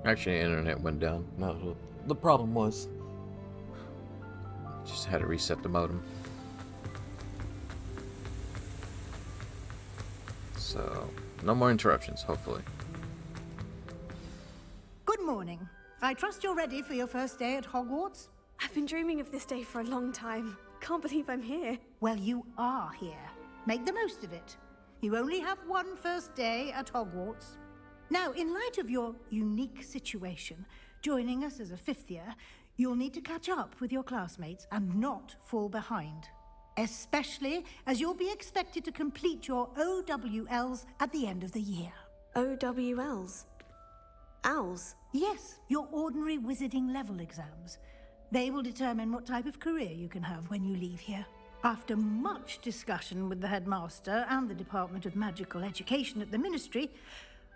Actually, the internet went down. That was what the problem was. Just had to reset the modem. So, no more interruptions, hopefully. Good morning. I trust you're ready for your first day at Hogwarts? I've been dreaming of this day for a long time. Can't believe I'm here. Well, you are here. Make the most of it. You only have one first day at Hogwarts. Now, in light of your unique situation, joining us as a fifth year, you'll need to catch up with your classmates and not fall behind. Especially as you'll be expected to complete your OWLs at the end of the year. OWLs? Owls? Yes, your ordinary wizarding level exams. They will determine what type of career you can have when you leave here. After much discussion with the headmaster and the Department of Magical Education at the Ministry,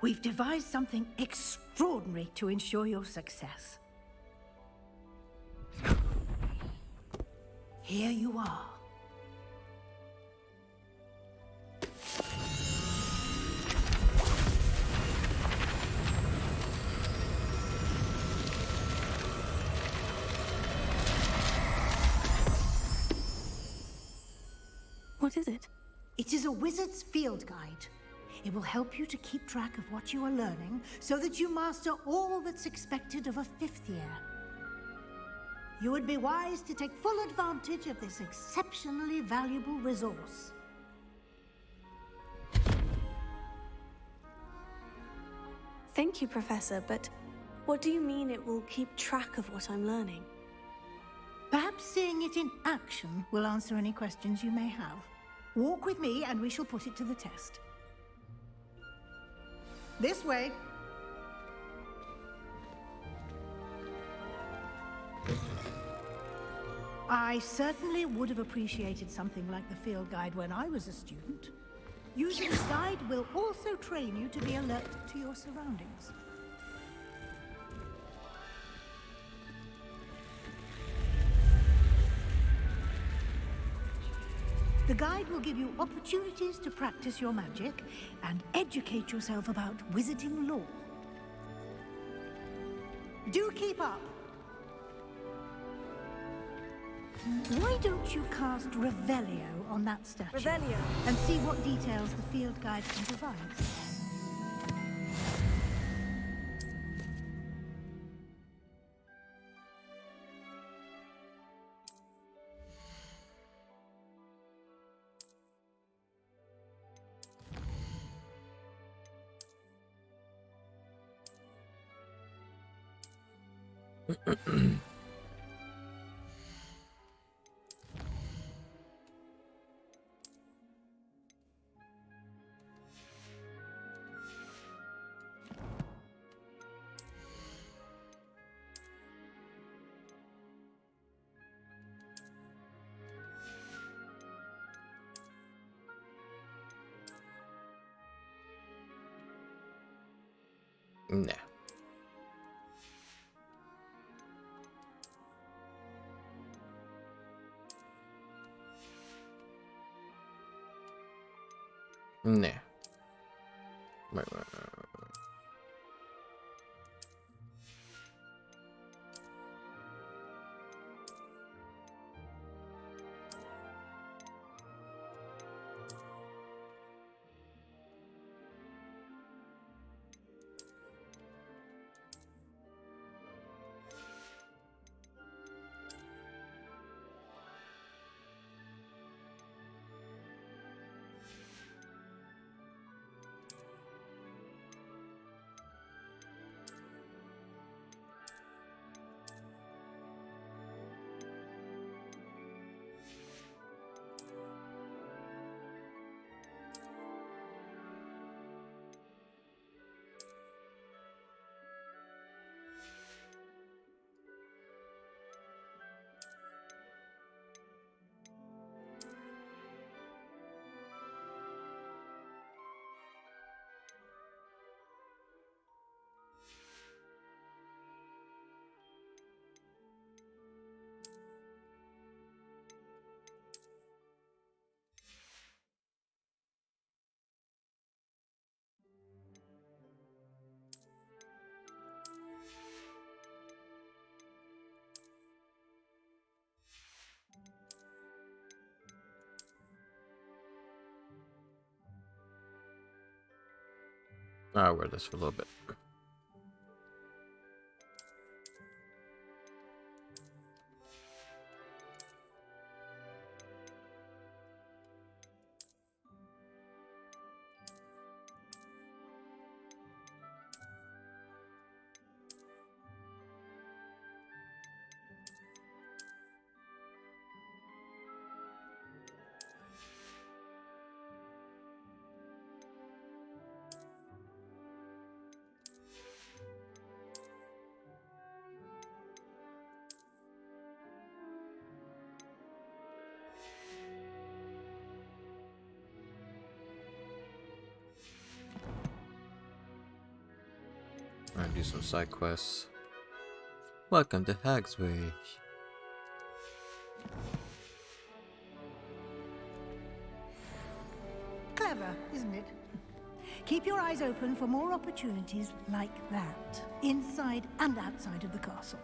we've devised something extraordinary to ensure your success. Here you are. What is it? It is a wizard's field guide. It will help you to keep track of what you are learning so that you master all that's expected of a fifth year. You would be wise to take full advantage of this exceptionally valuable resource. Thank you, Professor, but what do you mean it will keep track of what I'm learning? Perhaps seeing it in action will answer any questions you may have. Walk with me and we shall put it to the test. This way. I certainly would have appreciated something like the field guide when I was a student. Using the guide will also train you to be alert to your surroundings. The guide will give you opportunities to practice your magic and educate yourself about wizarding lore. Do keep up! Why don't you cast Revelio on that statue? Revelio? And see what details the field guide can provide. Nah. Nah. Right. I'll wear this for a little bit. I'll do some side quests. Welcome to Hagsway. Clever, isn't it? Keep your eyes open for more opportunities like that, inside and outside of the castle.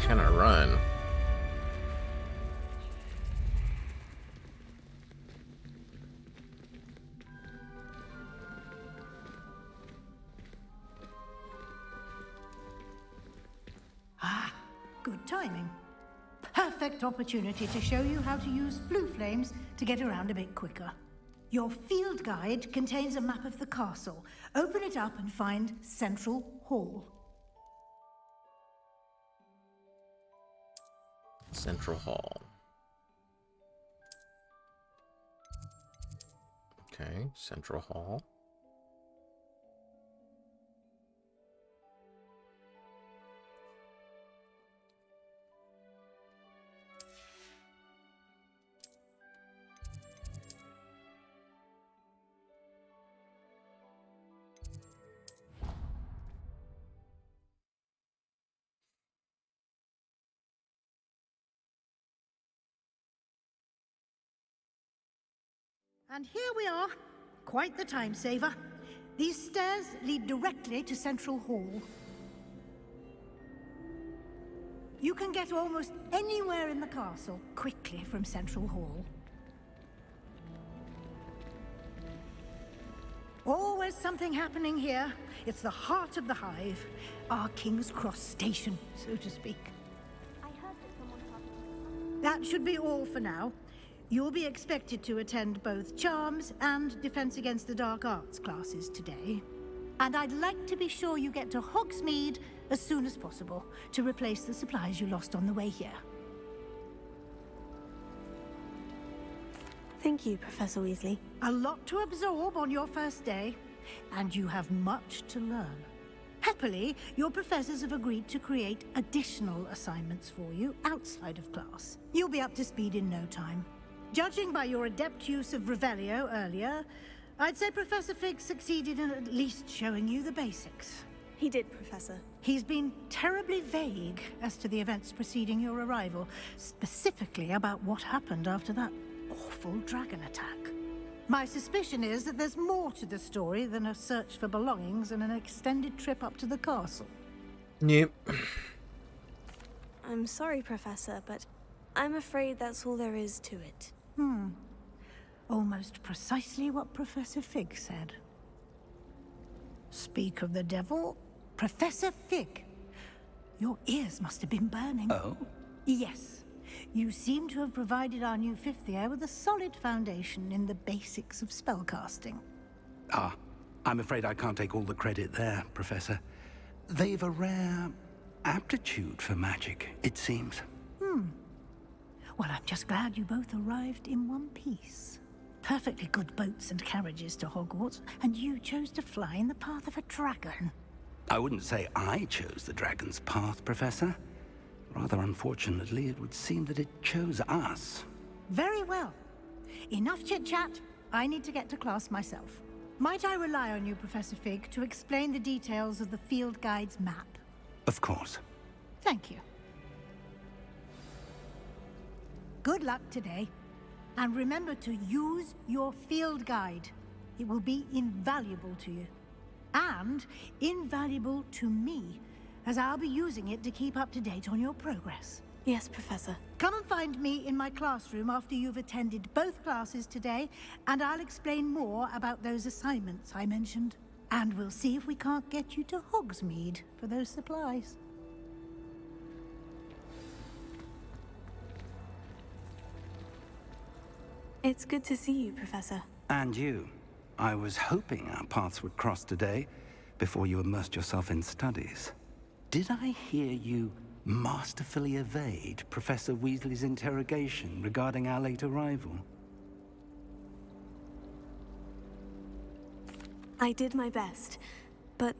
Can I run? Good timing. Perfect opportunity to show you how to use flue flames to get around a bit quicker. Your field guide contains a map of the castle. Open it up and find Central Hall. Central Hall. Okay, Central Hall. And here we are. Quite the time saver. These stairs lead directly to Central Hall. You can get almost anywhere in the castle quickly from Central Hall. Always something happening here. It's the heart of the Hive. Our King's Cross station, so to speak. I heard that someone talking. That should be all for now. You'll be expected to attend both Charms and Defense Against the Dark Arts classes today. And I'd like to be sure you get to Hogsmeade as soon as possible to replace the supplies you lost on the way here. Thank you, Professor Weasley. A lot to absorb on your first day, and you have much to learn. Happily, your professors have agreed to create additional assignments for you outside of class. You'll be up to speed in no time. Judging by your adept use of Revelio earlier, I'd say Professor Fig succeeded in at least showing you the basics. He did, Professor. He's been terribly vague as to the events preceding your arrival, specifically about what happened after that awful dragon attack. My suspicion is that there's more to the story than a search for belongings and an extended trip up to the castle. Yep. I'm sorry, Professor, but I'm afraid that's all there is to it. Almost precisely what Professor Fig said. Speak of the devil, Professor Fig. Your ears must have been burning. Oh? Yes. You seem to have provided our new fifth year with a solid foundation in the basics of spellcasting. I'm afraid I can't take all the credit there, Professor. They've a rare aptitude for magic, it seems. Well, I'm just glad you both arrived in one piece. Perfectly good boats and carriages to Hogwarts, and you chose to fly in the path of a dragon. I wouldn't say I chose the dragon's path, Professor. Rather unfortunately, it would seem that it chose us. Very well. Enough chit-chat. I need to get to class myself. Might I rely on you, Professor Fig, to explain the details of the field guide's map? Of course. Thank you. Good luck today. And remember to use your field guide. It will be invaluable to you. And invaluable to me, as I'll be using it to keep up to date on your progress. Yes, Professor. Come and find me in my classroom after you've attended both classes today, and I'll explain more about those assignments I mentioned. And we'll see if we can't get you to Hogsmeade for those supplies. It's good to see you, Professor. And you. I was hoping our paths would cross today, before you immersed yourself in studies. Did I hear you masterfully evade Professor Weasley's interrogation regarding our late arrival? I did my best, but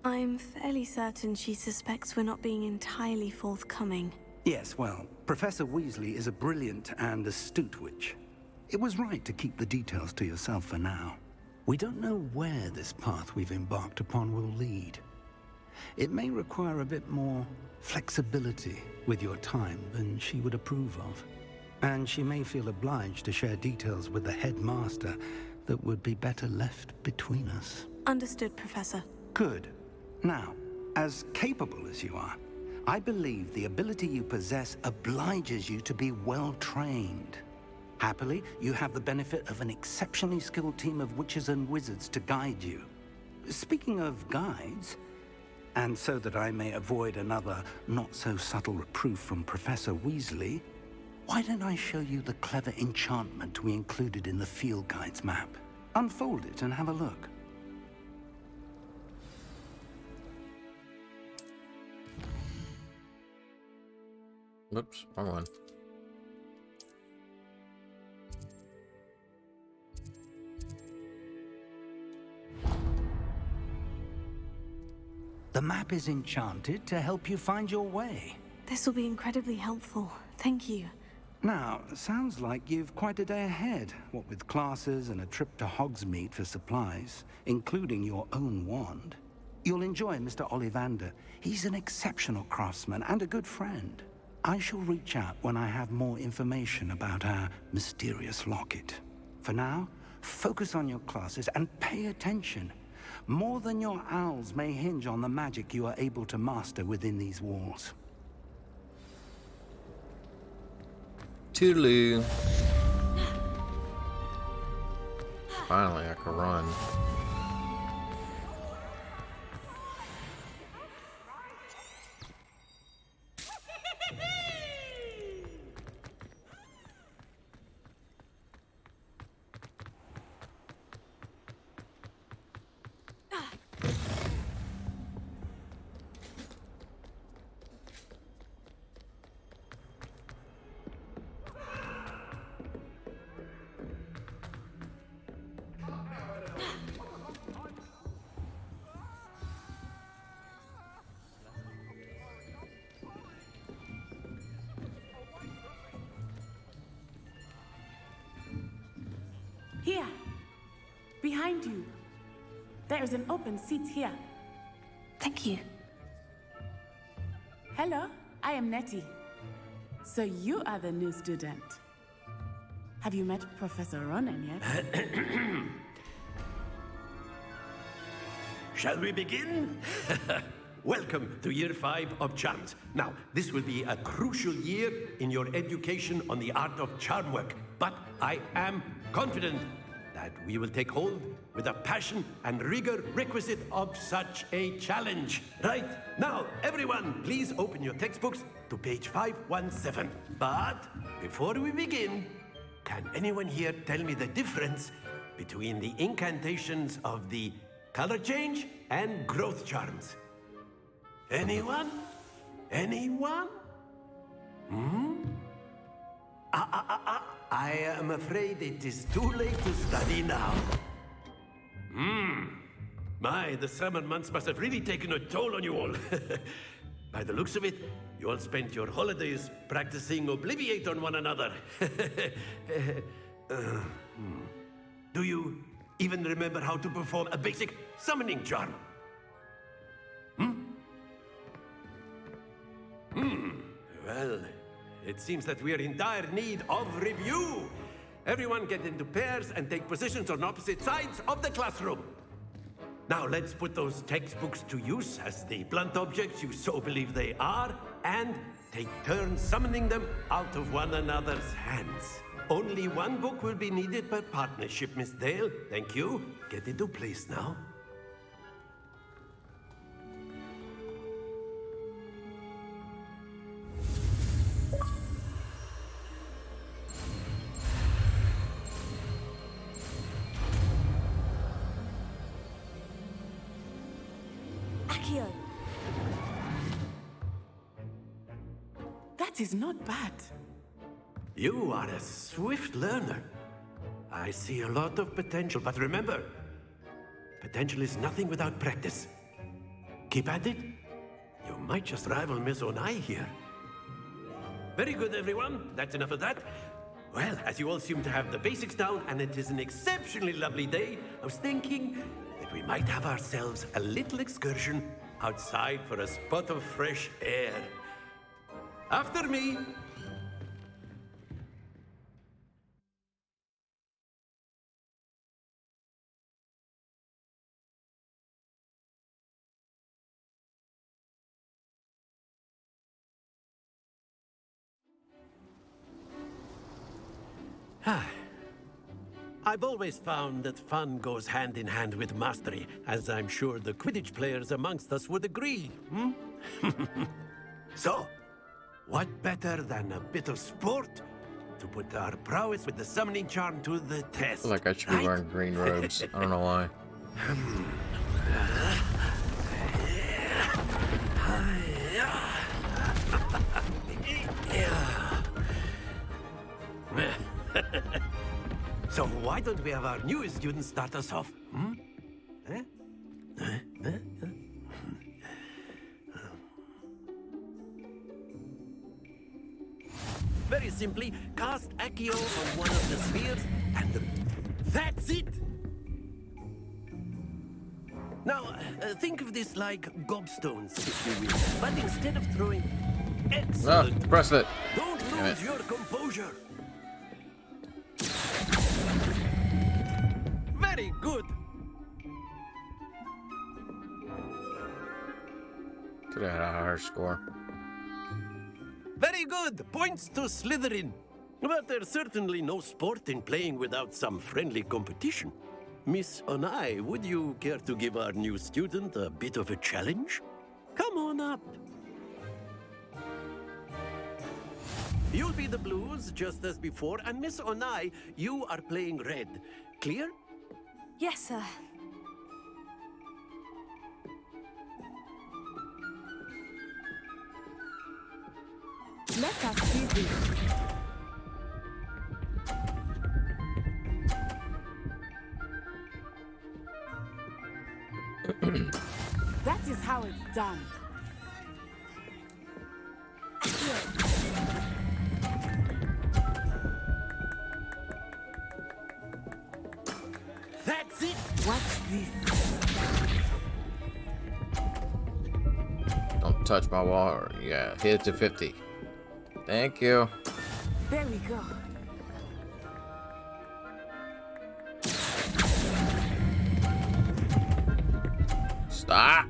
I'm fairly certain she suspects we're not being entirely forthcoming. Yes, well, Professor Weasley is a brilliant and astute witch. It was right to keep the details to yourself for now. We don't know where this path we've embarked upon will lead. It may require a bit more flexibility with your time than she would approve of. And she may feel obliged to share details with the headmaster that would be better left between us. Understood, Professor. Good. Now, as capable as you are, I believe the ability you possess obliges you to be well trained. Happily, you have the benefit of an exceptionally skilled team of witches and wizards to guide you. Speaking of guides, and so that I may avoid another not-so-subtle reproof from Professor Weasley, why don't I show you the clever enchantment we included in the field guide's map? Unfold it and have a look. Whoops, wrong one. The map is enchanted to help you find your way. This will be incredibly helpful. Thank you. Now, sounds like you've quite a day ahead, what with classes and a trip to Hogsmeade for supplies, including your own wand. You'll enjoy Mr. Ollivander. He's an exceptional craftsman and a good friend. I shall reach out when I have more information about our mysterious locket. For now, focus on your classes and pay attention. More than your owls may hinge on the magic you are able to master within these walls. Toodaloo. Finally, I can run. Here, behind you. There is an open seat here. Thank you. Hello, I am Nettie. So you are the new student. Have you met Professor Ronan yet? Shall we begin? Welcome to Year 5 of Charms. Now, this will be a crucial year in your education on the art of charm work, but I am confident that we will take hold with the passion and rigor requisite of such a challenge. Right, now, everyone, please open your textbooks to page 517. But before we begin, can anyone here tell me the difference between the incantations of the color change and growth charms? Anyone? Anyone? I am afraid it is too late to study now. My, the summer months must have really taken a toll on you all. By the looks of it, you all spent your holidays practicing Obliviate on one another. Do you even remember how to perform a basic summoning charm? Well, it seems that we are in dire need of review. everyone get into pairs and take positions on opposite sides of the classroom. Now let's put those textbooks to use as the blunt objects you so believe they are, and take turns summoning them out of one another's hands. Only one book will be needed per partnership, Miss Dale. Thank you. Get into place now. Accio! That is not bad. You are a swift learner. I see a lot of potential, but remember, potential is nothing without practice. Keep at it. You might just rival Miss Onai here. Very good, everyone. That's enough of that. Well, as you all seem to have the basics down, and it is an exceptionally lovely day, I was thinking that we might have ourselves a little excursion outside for a spot of fresh air. After me. I've always found that fun goes hand in hand with mastery, as I'm sure the Quidditch players amongst us would agree. So, what better than a bit of sport to put our prowess with the summoning charm to the test? I feel like I should be wearing green robes. I don't know why. So why don't we have our newest student start us off? Very simply, cast Accio on one of the spheres, and that's it! Now, think of this like gobstones, if you will. But instead of throwing... Excellent! Press it! Don't lose your composure! Very good! Could have had a higher score. Very good! Points to Slytherin. But there's certainly no sport in playing without some friendly competition. Miss Onai, would you care to give our new student a bit of a challenge? Come on up. You'll be the blues, just as before, and Miss Onai, you are playing red. Clear? Yes, sir. Let us see this. That is how it's done. That's it! Watch this. Don't touch my wall. Yeah, hit it to 50. Thank you. There we go. Stop!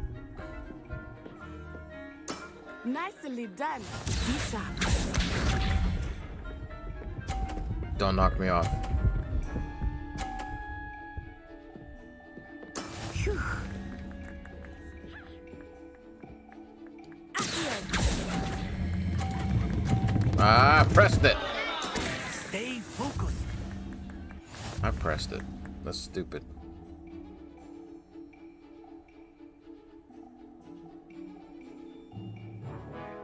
Nicely done. Be sharp. Don't knock me off. Phew. Ah, pressed it! Stay focused. I pressed it. That's stupid.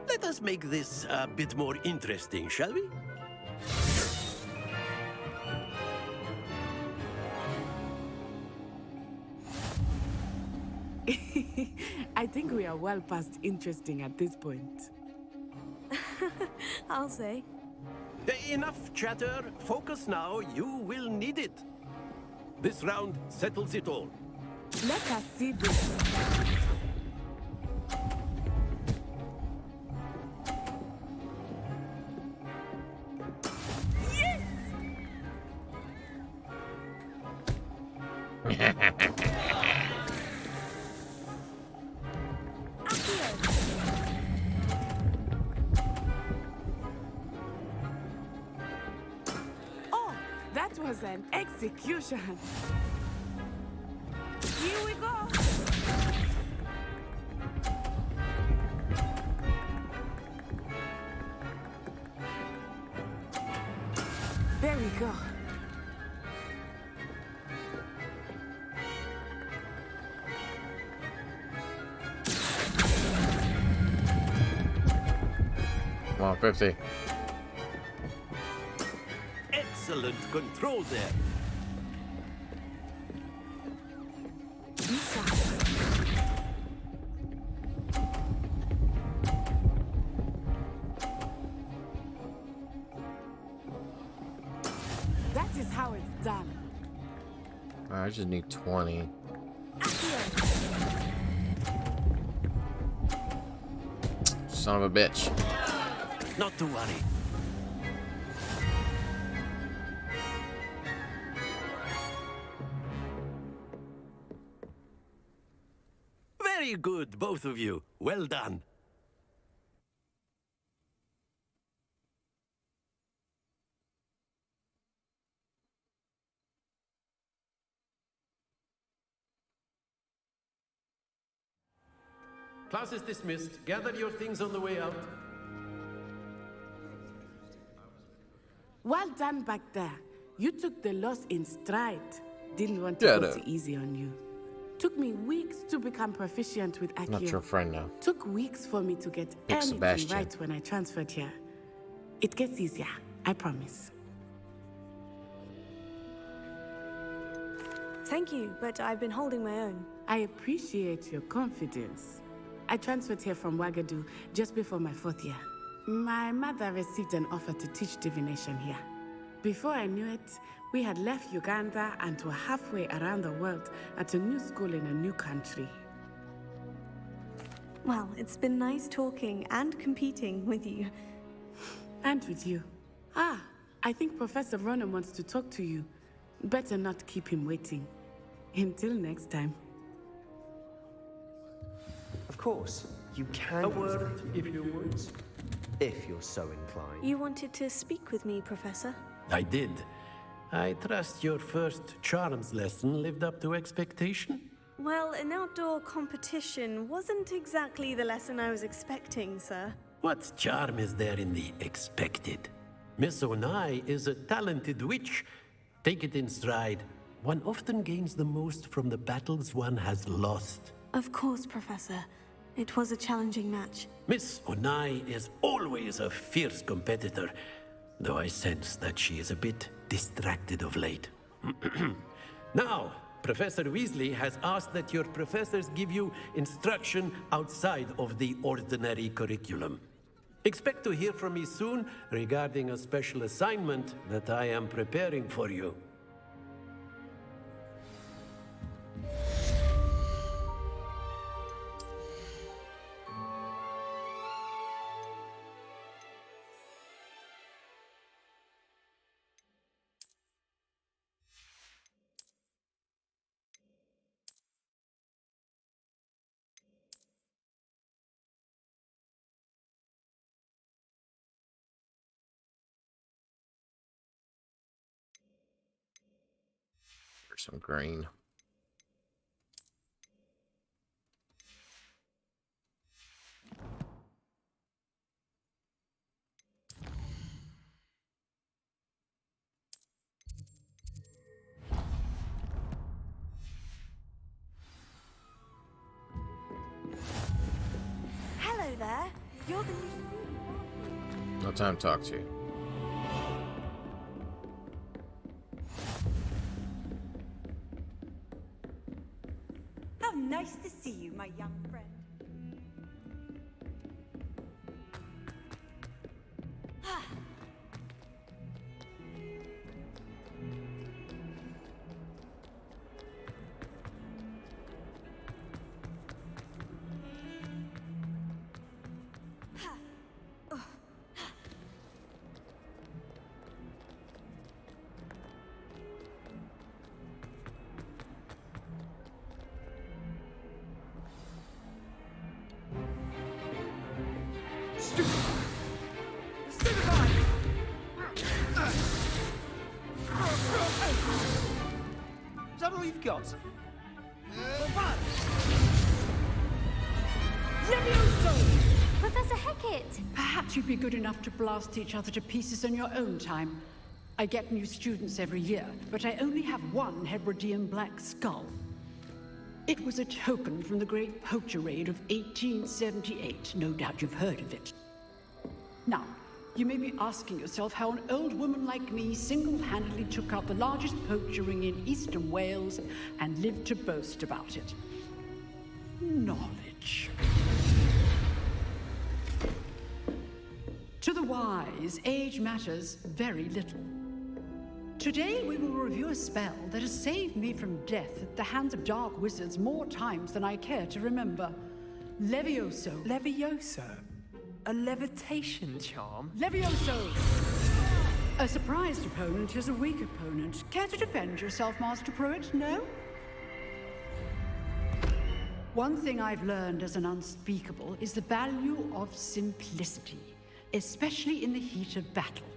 Let us make this a bit more interesting, shall we? I think we are well past interesting at this point. I'll say. Enough chatter. Focus now. You will need it. This round settles it all. Let us see this. was an execution. Here we go. There we go. Come on, 50. Excellent control there. That is how it's done. I just need 20. Son of a bitch. Not to worry. Very good, both of you. Well done. Class is dismissed. Gather your things on the way out. Well done back there. You took the loss in stride. Didn't want to Yeah, go no. too easy on you. Took me weeks to become proficient with I'm not your Accio. friend now. Took weeks for me to get Pick anything Sebastian. right when I transferred here. It gets easier, I promise. Thank you, but I've been holding my own. I appreciate your confidence. I transferred here from Wagadu just before my 4th year. My mother received an offer to teach divination here. Before I knew it, we had left Uganda and were halfway around the world at a new school in a new country. Well, it's been nice talking and competing with you. And with you. Ah, I think Professor Ronan wants to talk to you. Better not keep him waiting. Until next time. Of course, you can. A word, if you would. If you're so inclined. You wanted to speak with me, Professor? I did. I trust your first charms lesson lived up to expectation? Well, an outdoor competition wasn't exactly the lesson I was expecting, sir. What charm is there in the expected? Miss Onai is a talented witch. Take it in stride. One often gains the most from the battles one has lost. Of course, Professor. It was a challenging match. Miss Onai is always a fierce competitor, though I sense that she is a bit distracted of late. Now, Professor Weasley has asked that your professors give you instruction outside of the ordinary curriculum. Expect to hear from me soon regarding a special assignment that I am preparing for you. Here's some green. Hello there. You're the new... No time to talk to you. How nice to see you, my young friend. we've got. Professor Hecat! Perhaps you'd be good enough to blast each other to pieces in your own time. I get new students every year, but I only have one Hebridean black skull. It was a token from the Great Poacher Raid of 1878. No doubt you've heard of it. Now, you may be asking yourself how an old woman like me single-handedly took out the largest poacher ring in eastern Wales and lived to boast about it. Knowledge. To the wise, age matters very little. Today we will review a spell that has saved me from death at the hands of dark wizards more times than I care to remember. Levioso. Levioso? A levitation charm? Levioso! A surprised opponent is a weak opponent. Care to defend yourself, Master Pruitt? No? One thing I've learned as an unspeakable is the value of simplicity, especially in the heat of battle.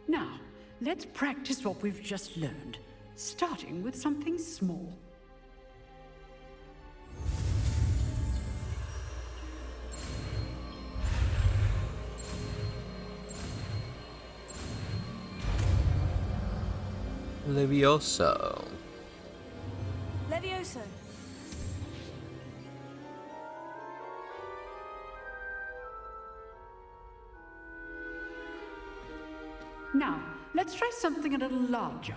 Now, let's practice what we've just learned, starting with something small. Levioso. Levioso. Now, let's try something a little larger.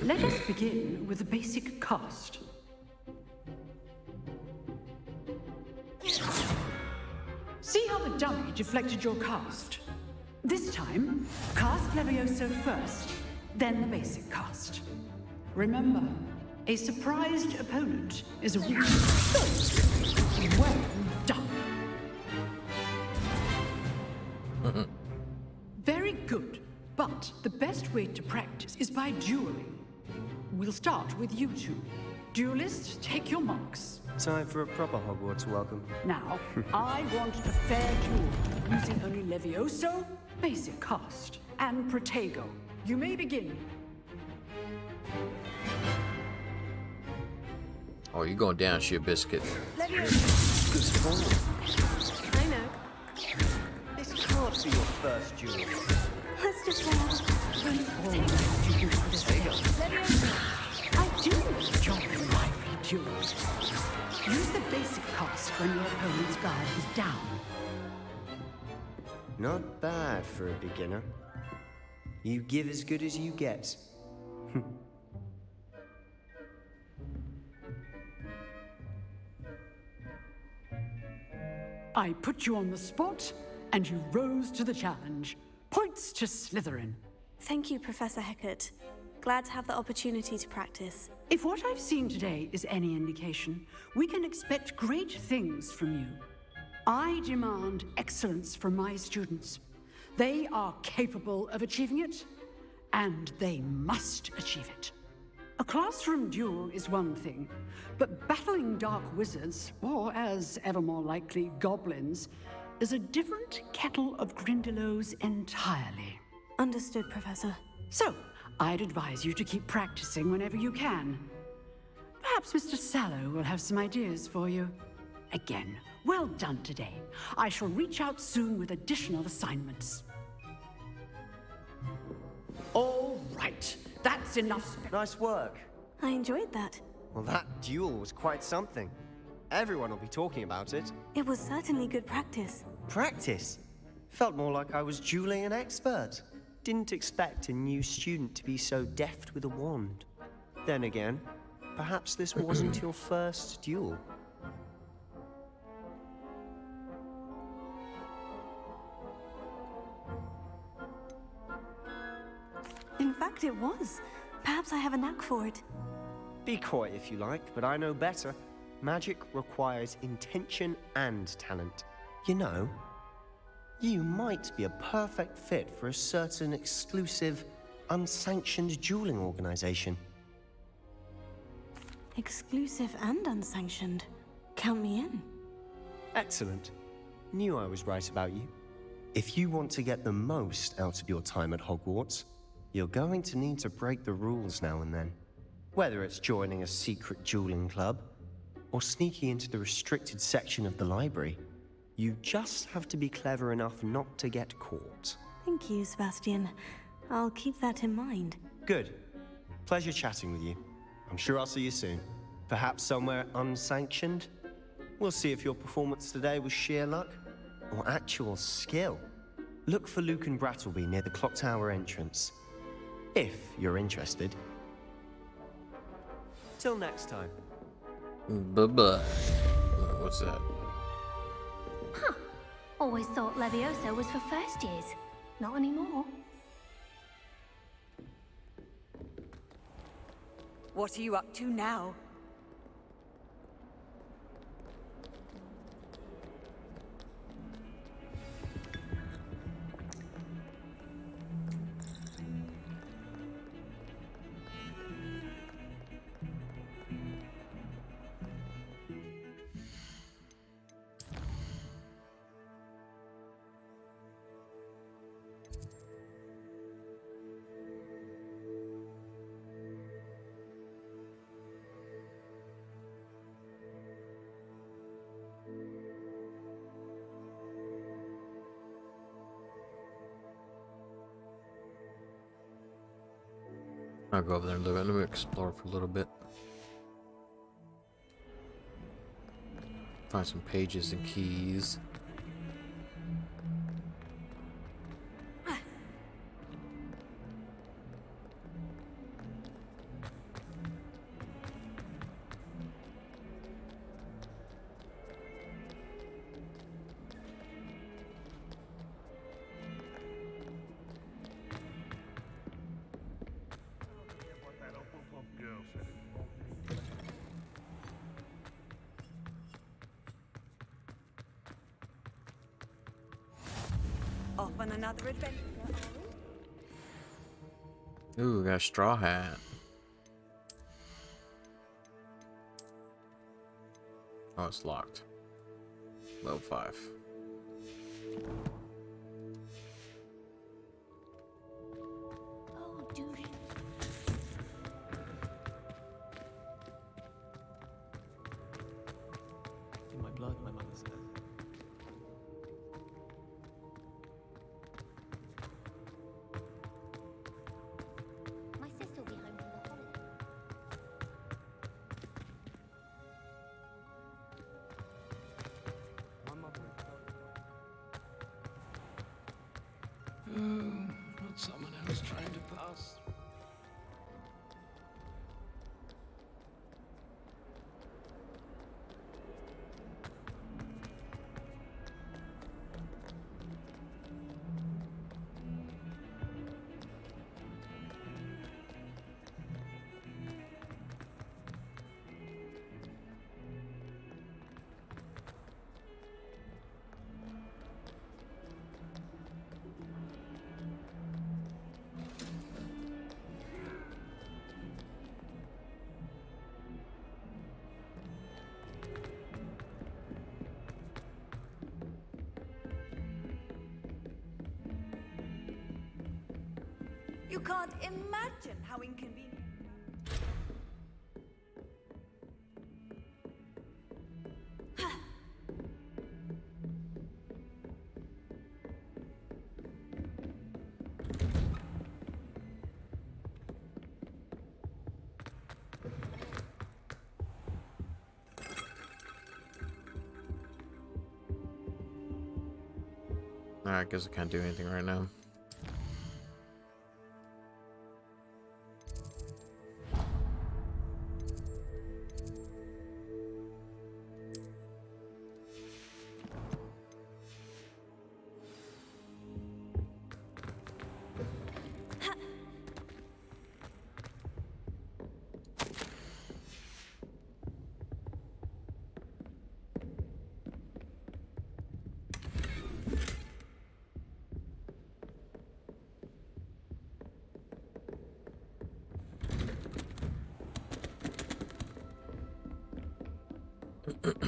Let us begin with the basic cast. See how the dummy deflected your cast? This time, cast Levioso first, then the basic cast. Remember, a surprised opponent is a weak. Well done. Very good, but the best way to practice is by dueling. We'll start with you two. Duelists, take your marks. Time for a proper Hogwarts welcome. Now, I want a fair duel, using only Levioso, basic cast, and Protego. You may begin. Oh, you're going down, shit biscuit. Levioso. I know. This can't be your first duel. Let's just say Levioso. I do enjoy lively duels. Use the basic cast when your opponent's guard is down. Not bad for a beginner. You give as good as you get. I put you on the spot, and you rose to the challenge. Points to Slytherin. Thank you, Professor Hecat. Glad to have the opportunity to practice. If what I've seen today is any indication, we can expect great things from you. I demand excellence from my students. They are capable of achieving it, and they must achieve it. A classroom duel is one thing, but battling dark wizards, or as ever more likely, goblins, is a different kettle of Grindylows entirely. Understood, Professor. So, I'd advise you to keep practicing whenever you can. Perhaps Mr. Sallow will have some ideas for you. Again, well done today. I shall reach out soon with additional assignments. All right, that's enough. Nice work. I enjoyed that. Well, that duel was quite something. Everyone will be talking about it. It was certainly good practice. Practice? Felt more like I was dueling an expert. Didn't expect a new student to be so deft with a wand. Then again, perhaps this wasn't your first duel. In fact, it was. Perhaps I have a knack for it. Be coy if you like, but I know better. Magic requires intention and talent. You know, you might be a perfect fit for a certain exclusive unsanctioned dueling organization. Exclusive and unsanctioned. Count me in. Excellent. Knew I was right about you. If you want to get the most out of your time at Hogwarts, you're going to need to break the rules now and then. Whether it's joining a secret dueling club, or sneaking into the restricted section of the library, you just have to be clever enough not to get caught. Thank you, Sebastian. I'll keep that in mind. Good. Pleasure chatting with you. I'm sure I'll see you soon. Perhaps somewhere unsanctioned? We'll see if your performance today was sheer luck or actual skill. Look for Luke and Brattleby near the clock tower entrance, if you're interested. Till next time. Bye-bye. What's that? Huh. Always thought Leviosa was for first years. Not anymore. What are you up to now? I'll go over there and let me explore for a little bit. Find some pages and keys. Off on another adventure. Ooh, got a straw hat. Oh, it's locked. Level 5. Oh, dude. In my blood, my mother said. My sister will be home for the holiday. Not someone else trying to pass. You can't imagine how inconvenient. Alright, I guess I can't do anything right now. Beware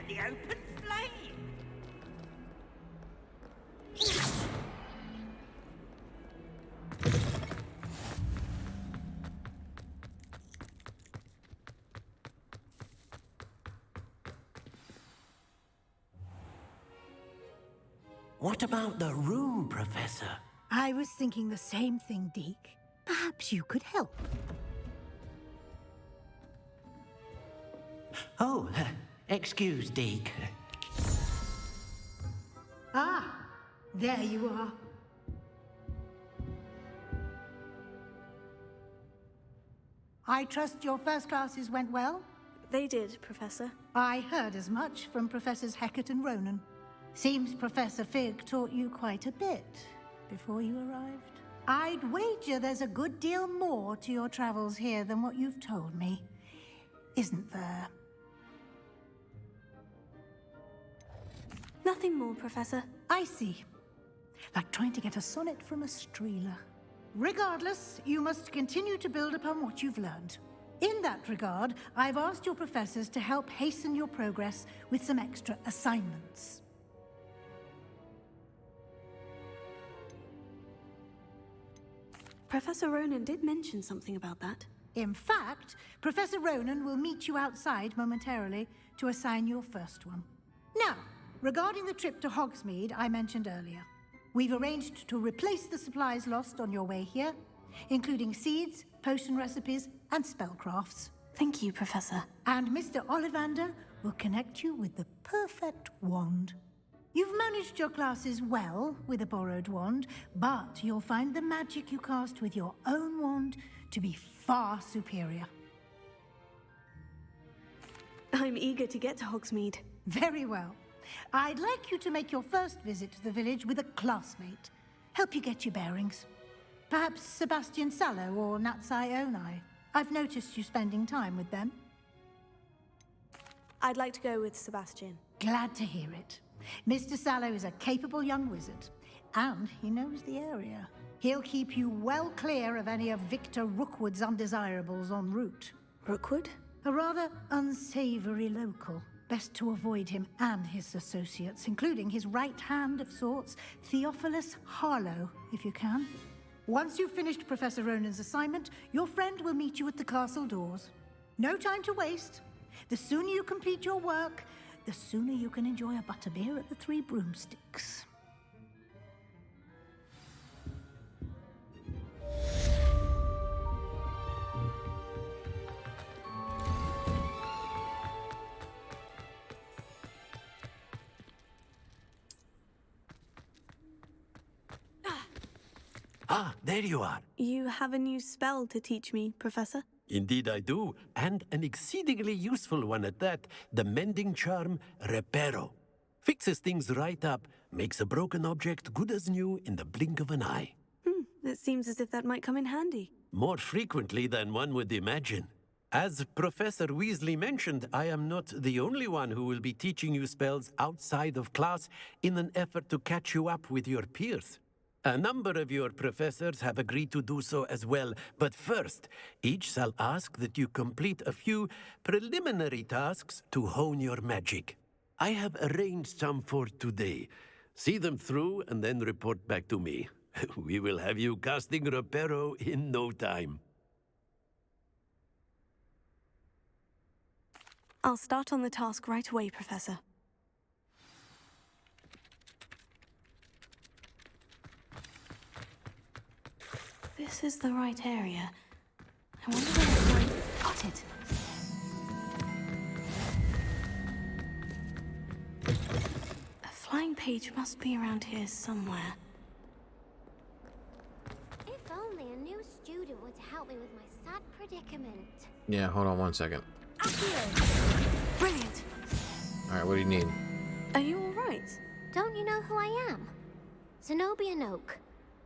the open flame. What about the room, Professor? I was thinking the same thing, Deke. Perhaps you could help. Oh, excuse, Deke. Ah, there you are. I trust your first classes went well? They did, Professor. I heard as much from Professors Hecat and Ronan. Seems Professor Fig taught you quite a bit before you arrived. I'd wager there's a good deal more to your travels here than what you've told me. Isn't there? Nothing more, Professor. I see. Like trying to get a sonnet from a streeler. Regardless, you must continue to build upon what you've learned. In that regard, I've asked your professors to help hasten your progress with some extra assignments. Professor Ronan did mention something about that. In fact, Professor Ronan will meet you outside momentarily to assign your first one. Now, regarding the trip to Hogsmeade I mentioned earlier, we've arranged to replace the supplies lost on your way here, including seeds, potion recipes, and spellcrafts. Thank you, Professor. And Mr. Ollivander will connect you with the perfect wand. You've managed your classes well with a borrowed wand, but you'll find the magic you cast with your own wand to be far superior. I'm eager to get to Hogsmeade. Very well. I'd like you to make your first visit to the village with a classmate. Help you get your bearings. Perhaps Sebastian Sallow or Natsai Onai. I've noticed you spending time with them. I'd like to go with Sebastian. Glad to hear it. Mr. Sallow is a capable young wizard, and he knows the area. He'll keep you well clear of any of Victor Rookwood's undesirables en route. Rookwood? A rather unsavory local. Best to avoid him and his associates, including his right hand of sorts, Theophilus Harlow, if you can. Once you've finished Professor Ronan's assignment, your friend will meet you at the castle doors. No time to waste. The sooner you complete your work, the sooner you can enjoy a butterbeer at the Three Broomsticks. Ah, there you are. You have a new spell to teach me, Professor? Indeed I do, and an exceedingly useful one at that, the mending charm Reparo. Fixes things right up, makes a broken object good as new in the blink of an eye. It seems as if that might come in handy. More frequently than one would imagine. As Professor Weasley mentioned, I am not the only one who will be teaching you spells outside of class in an effort to catch you up with your peers. A number of your professors have agreed to do so as well, but first, each shall ask that you complete a few preliminary tasks to hone your magic. I have arranged some for today. See them through and then report back to me. We will have you casting Reparo in no time. I'll start on the task right away, Professor. This is the right area. I wonder where I got it. A flying page must be around here somewhere. If only a new student were to help me with my sad predicament. Yeah, hold on one second. Brilliant. Alright, what do you need? Are you all right? Don't you know who I am? Zenobia Noak.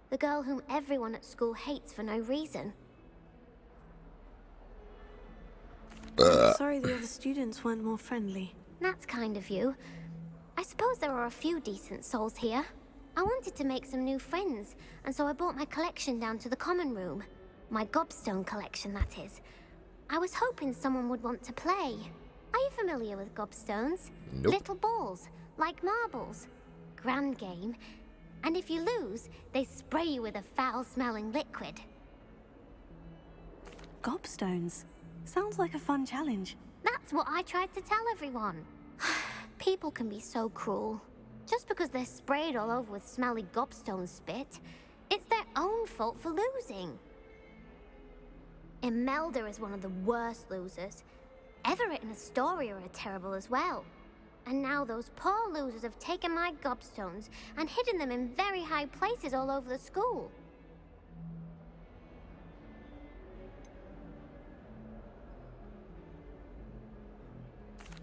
The girl whom everyone at school hates for no reason. I'm sorry the other students weren't more friendly. That's kind of you. I suppose there are a few decent souls here. I wanted to make some new friends, and so I brought my collection down to the common room. My gobstone collection, that is. I was hoping someone would want to play. Are you familiar with gobstones? Nope. Little balls, like marbles. Grand game. And if you lose, they spray you with a foul-smelling liquid. Gobstones? Sounds like a fun challenge. That's what I tried to tell everyone. People can be so cruel. Just because they're sprayed all over with smelly gobstone spit, it's their own fault for losing. Imelda is one of the worst losers. Everett and Astoria are terrible as well. And now those poor losers have taken my gobstones and hidden them in very high places all over the school.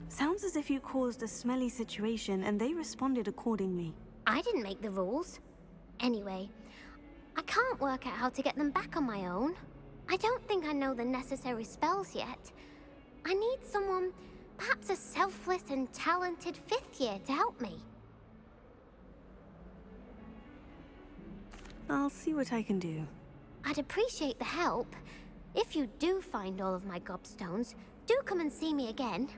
Sounds as if you caused a smelly situation and they responded accordingly. I didn't make the rules. Anyway, I can't work out how to get them back on my own. I don't think I know the necessary spells yet. I need someone, perhaps a selfless and talented 5th year to help me. I'll see what I can do. I'd appreciate the help. If you do find all of my gobstones, do come and see me again.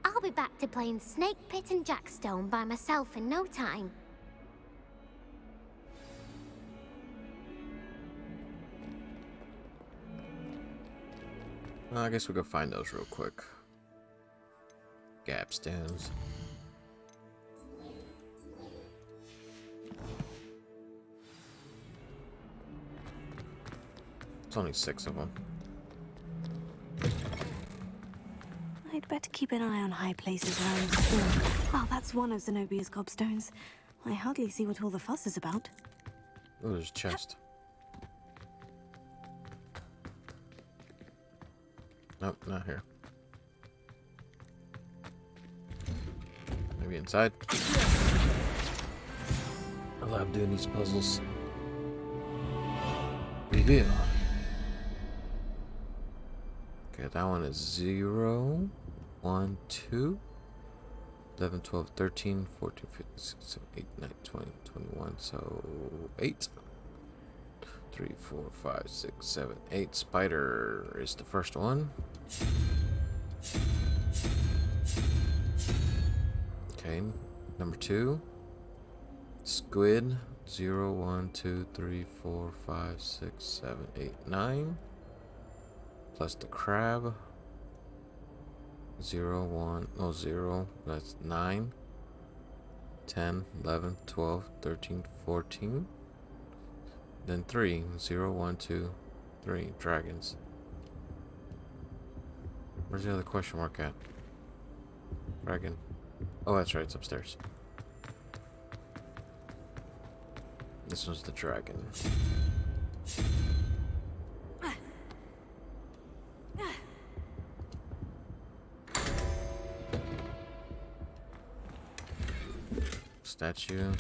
I'll be back to playing Snake Pit and Jackstone by myself in no time. Well, I guess we could find those real quick. Gapstones. It's only 6 of them. I'd better keep an eye on high places around the school. Oh, that's one of Zenobia's gobstones. I hardly see what all the fuss is about. Oh, there's a chest. Nope, not here. Maybe inside. I love doing these puzzles. Reveal. Okay, that one is 0, 1, 2, 11, 12, 13, 14, 15, 16, 17, 18, 19, 20, 21, so 8. 3, 4, 5, 6, 7, 8. Spider is the first one. Okay, number 2. Squid. 0, 1, 2, 3, 4, 5, 6, 7, 8, 9. Plus the crab. 0, 1, no, 0. That's 9. 10, 11, 12, 13, 14. Then 3. 0, 1, 2, 3. Dragons. Where's the other question mark at? Dragon. Oh, that's right. It's upstairs. This one's the dragon. Statue.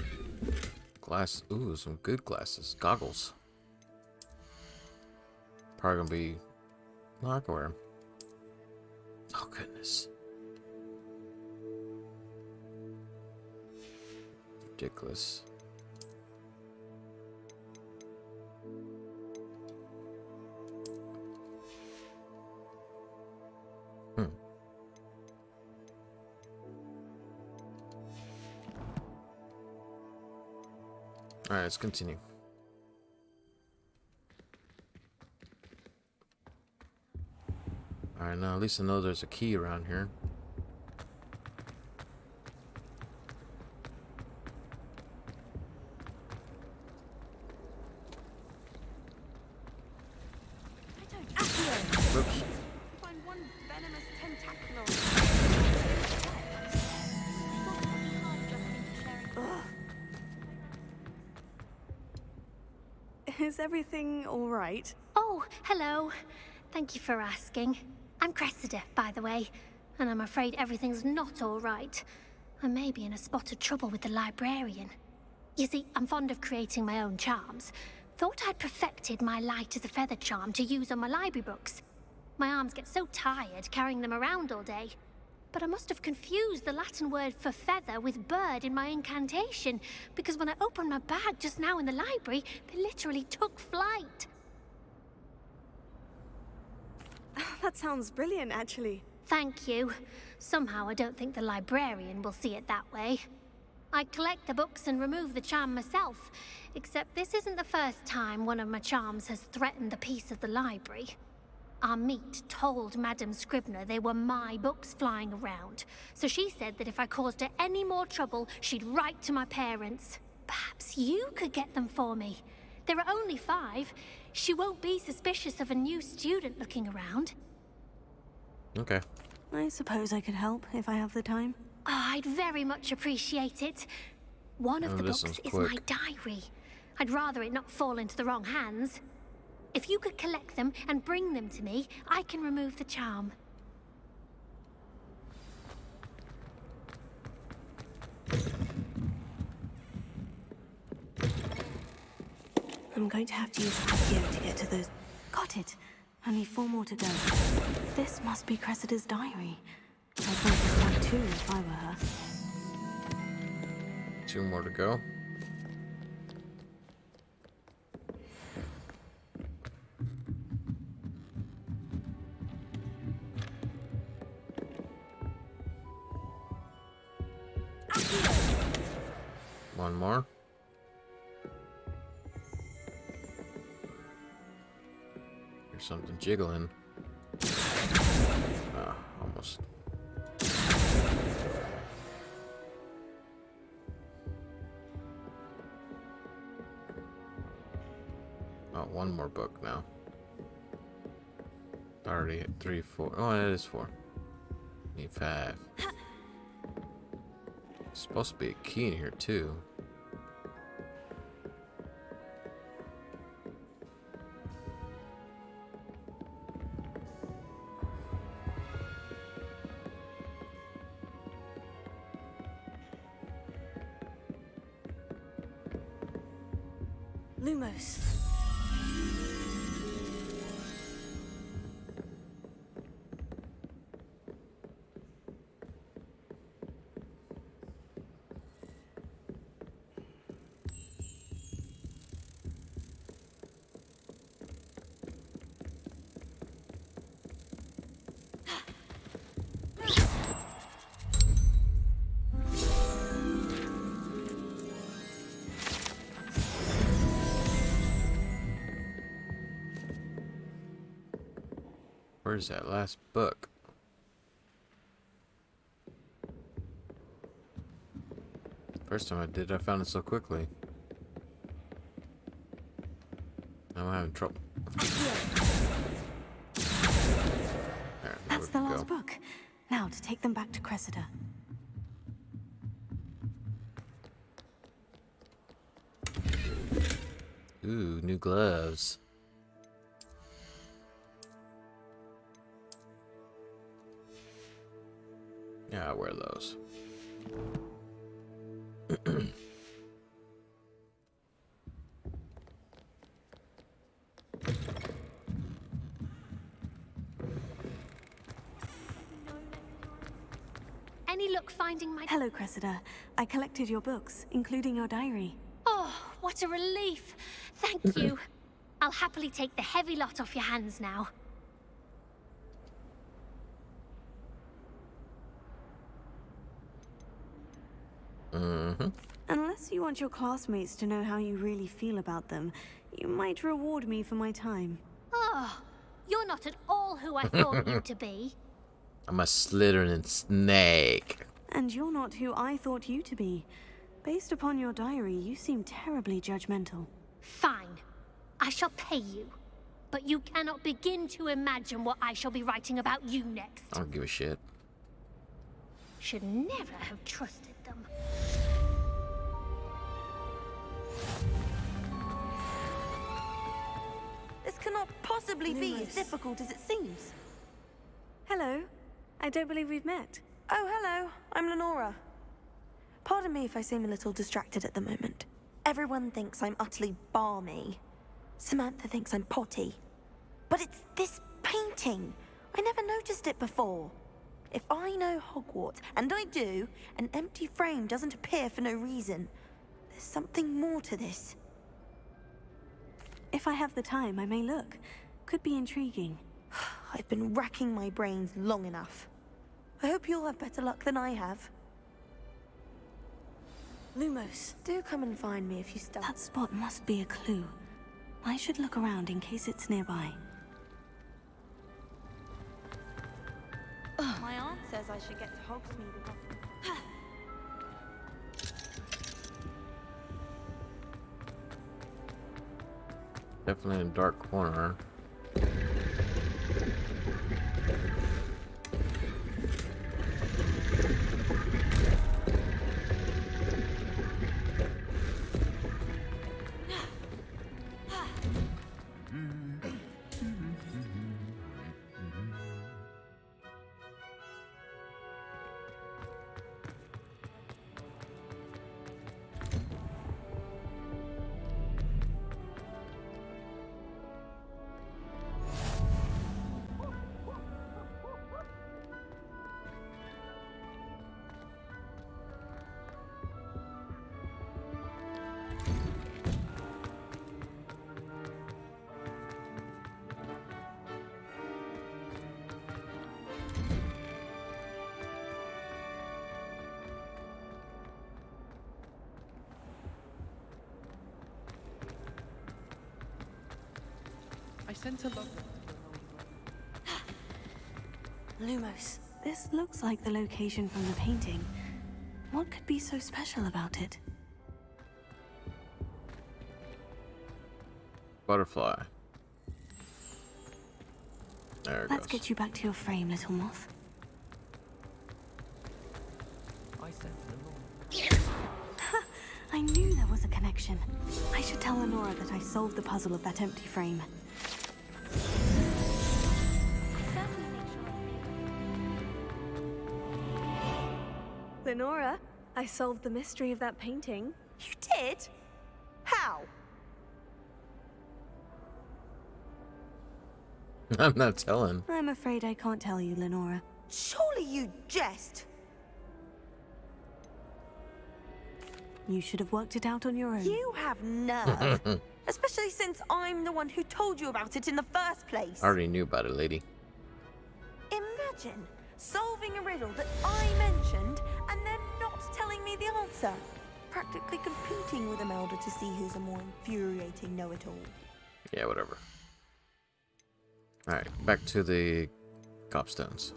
Glass. Ooh, some good glasses. Goggles. Probably gonna be. No, I can wear 'em. Oh, goodness. Ridiculous. Alright, let's continue. Alright, now at least I know there's a key around here. Oops. Find one venomous tentacular. Is everything all right? Oh, hello. Thank you for asking. I'm Cressida, by the way, and I'm afraid everything's not all right. I may be in a spot of trouble with the librarian. You see, I'm fond of creating my own charms. Thought I'd perfected my light as a feather charm to use on my library books. My arms get so tired carrying them around all day. But I must have confused the Latin word for feather with bird in my incantation, because when I opened my bag just now in the library, they literally took flight. That sounds brilliant, actually. Thank you. Somehow I don't think the librarian will see it that way. I collect the books and remove the charm myself, except this isn't the first time one of my charms has threatened the peace of the library. Our meet told Madame Scribner they were my books flying around, so she said that if I caused her any more trouble, she'd write to my parents. Perhaps you could get them for me. There are only 5. She won't be suspicious of a new student looking around. Okay. I suppose I could help if I have the time. Oh, I'd very much appreciate it. One of the this books one's is my quick. diary. I'd rather it not fall into the wrong hands. If you could collect them and bring them to me, I can remove the charm. I'm going to have to use Sofia to get to those... Got it. Only 4 more to go. This must be Cressida's diary. I'd want this one too if I were her. 2 more to go. One more. There's something jiggling. Ah, almost. Oh, 1 more book now. Already hit 3, 4. Oh, it is 4. Need 5. Supposed to be a key in here too. Lumos. Where's that last book? First time I did, I found it so quickly. Now I'm having trouble. There, That's the last book. Now to take them back to Cressida. Ooh, new gloves. Yeah, I'll wear those. Any luck finding my... Hello, Cressida. I collected your books, including your diary. Oh, what a relief. Thank you. I'll happily take the heavy lot off your hands now. Unless you want your classmates to know how you really feel about them, you might reward me for my time. Oh, you're not at all who I thought you to be. I'm a Slytherin snake. And you're not who I thought you to be. Based upon your diary, you seem terribly judgmental. Fine. I shall pay you. But you cannot begin to imagine what I shall be writing about you next. I don't give a shit. Should never have trusted them. This cannot possibly be Lumos. as difficult as it seems. Hello. I don't believe we've met. Oh, hello. I'm Lenora. Pardon me if I seem a little distracted at the moment. Everyone thinks I'm utterly balmy. Samantha thinks I'm potty. But it's this painting. I never noticed it before. If I know Hogwarts, and I do, an empty frame doesn't appear for no reason. There's something more to this. If I have the time, I may look. Could be intriguing. I've been racking my brains long enough. I hope you'll have better luck than I have. Lumos, do come and find me if you stumble. That spot must be a clue. I should look around in case it's nearby. My aunt says I should get to Hogsmeade if I... Definitely in a dark corner. I sent a log. Lumos, this looks like the location from the painting. What could be so special about it? Butterfly. There it Let's goes. get you back to your frame, little moth. I sent a log. I knew there was a connection. I should tell Lenora that I solved the puzzle of that empty frame. Lenora, I solved the mystery of that painting. You did? How? I'm not telling. I'm afraid I can't tell you, Lenora. Surely you jest. You should have worked it out on your own. You have nerve. Especially since I'm the one who told you about it in the first place. I already knew about it, lady. Imagine solving a riddle that I mentioned and then not telling me the answer. Practically competing with Imelda to see who's a more infuriating know-it-all. Yeah, whatever. Alright, back to the copstones.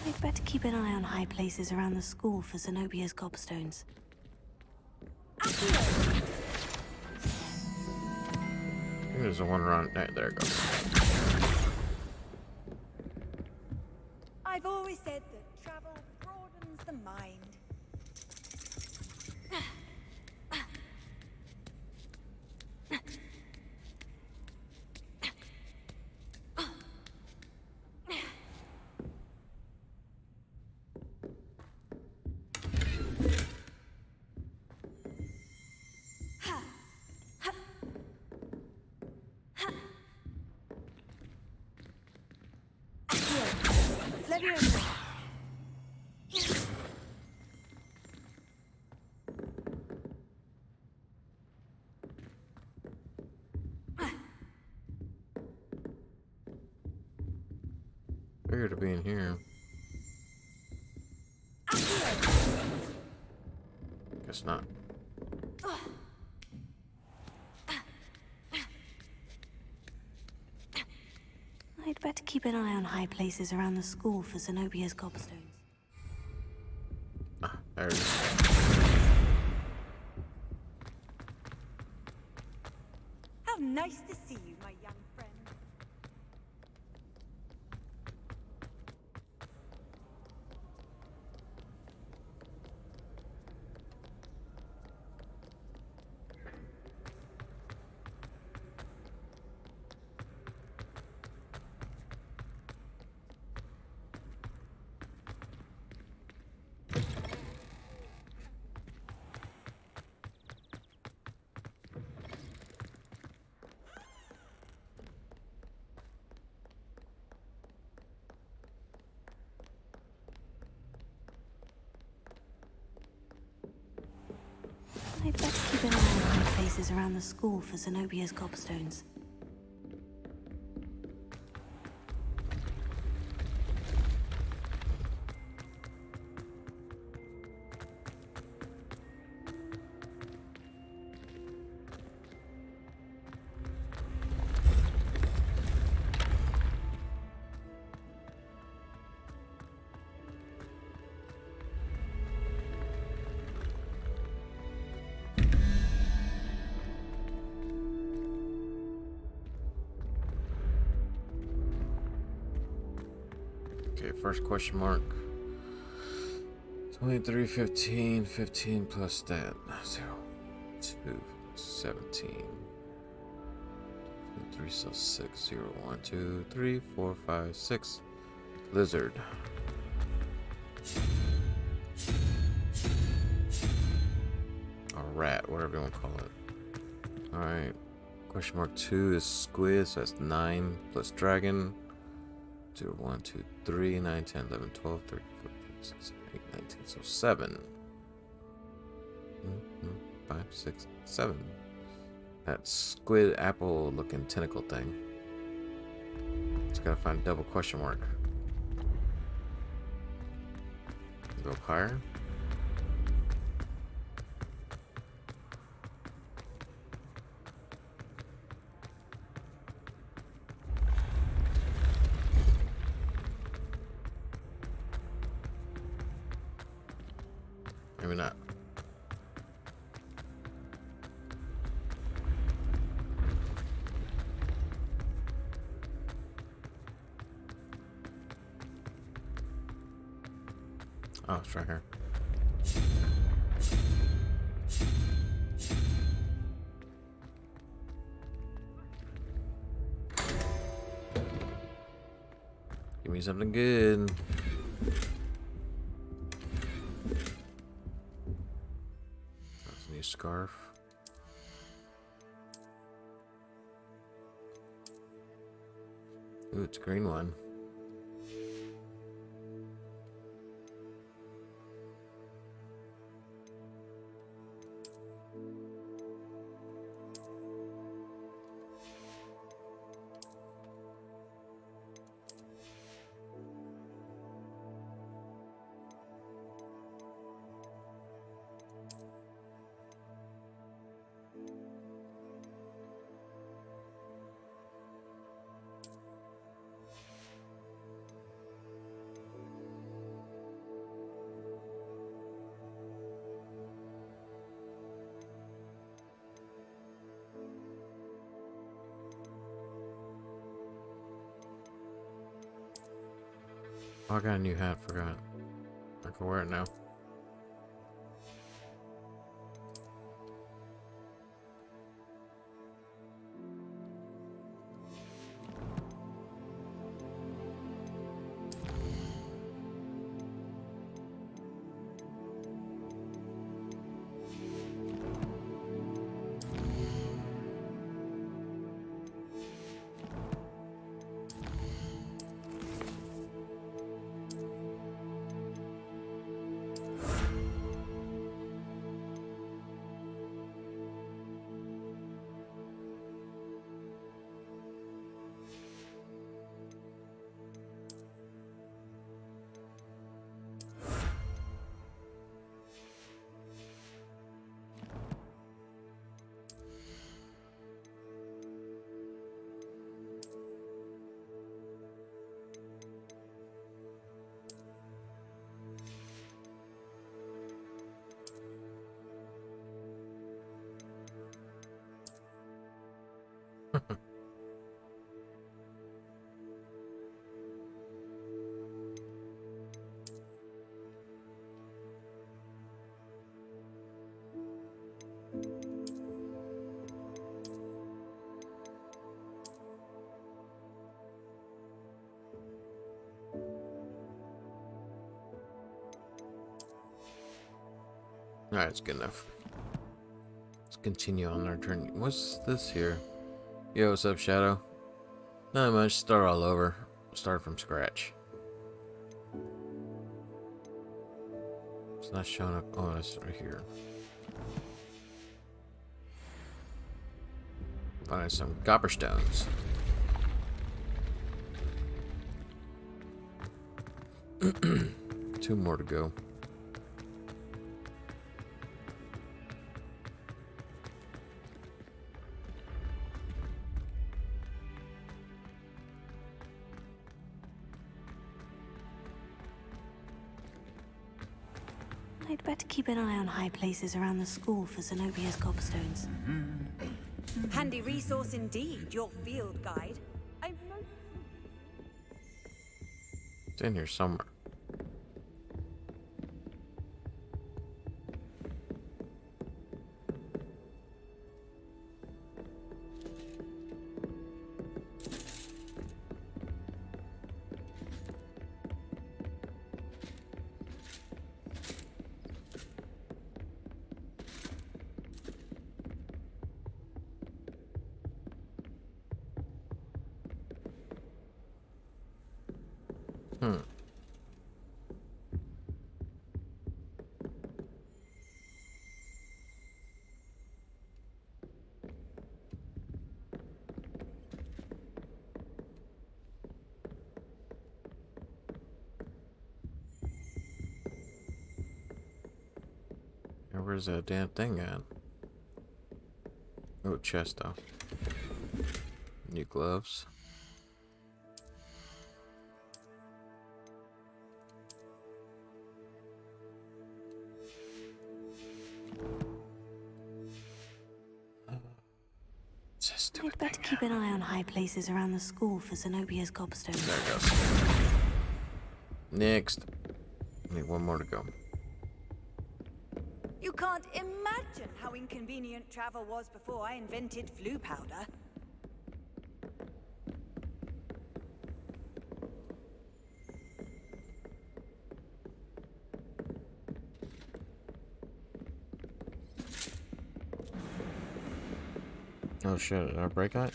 I'd better keep an eye on high places around the school for Zenobia's gobstones. There's the one around there it goes. I've always said that travel broadens the mind. Figured to be in here. Guess not. I'd better keep an eye on high places around the school for Zenobia's gobstones. Ah, there it is. How nice to see you, my young friend. I'd better keep an eye on high places around the school for Zenobia's gobstones. Okay, first question mark. 23, 15, 15 plus that. 0, 2, 17. 3, so 6, 0, 1, 2, 3, 4, 5, 6. Lizard. Or rat, whatever you want to call it. Alright. Question mark 2 is squid, so that's 9 plus dragon. 0, 1, 2, 3, 9, 10, 11, 12, 13, 14, 15, 16, 8, 19, so 7. 5, 6, 7. That squid apple looking tentacle thing. Just gotta find double question mark. Go higher. Maybe not. Oh, it's right here. Give me something good. That's a new scarf. Ooh, it's a green one. Oh, I got a new hat, forgot. I can wear it now. Alright, it's good enough. Let's continue on our journey. What's this here? Yo, what's up, Shadow? Not much. Start all over. Start from scratch. It's not showing up. Oh, it's right here. Find some copper stones. Two more to go. I'd better keep an eye on high places around the school for Zenobia's gobstones. Handy resource indeed, your field guide. It's in here somewhere. Where's that damn thing at? Oh, chest though. New gloves. I'd better keep an eye on high places around the school for Zenobia's gobstones. There it goes. Next. Need one more to go. You can't imagine how inconvenient travel was before I invented flu powder. Oh shit, did I break that?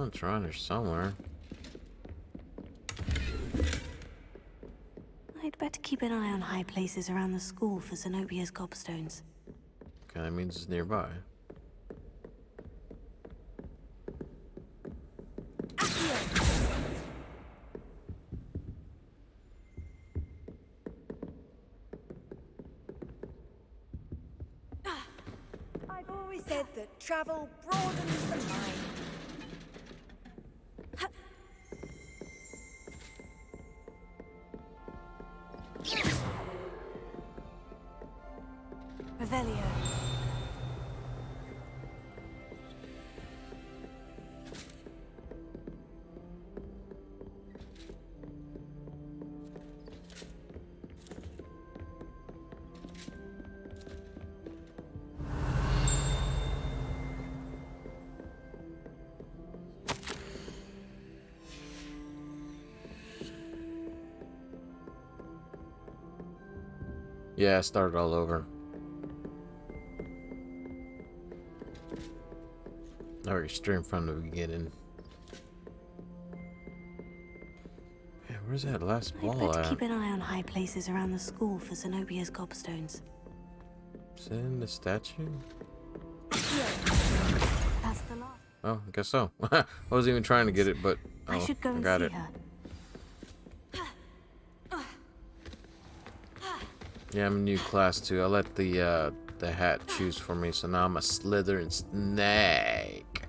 It's around here somewhere. I'd better keep an eye on high places around the school for Zenobia's gobstones. Okay, that means it's nearby. I've always said that travel broadens the mind. Revelio. Yeah, start all over. Alright, straight from the beginning. Man, where's that last I'd ball better at? keep an eye on high places around the school for Zenobia's gobstones. Is it in the statue? That's the last. Oh, I guess so. I wasn't even trying to get it, but I should go and got see it. her. Yeah, I'm a new class too. I let the hat choose for me, so now I'm a Slytherin snake.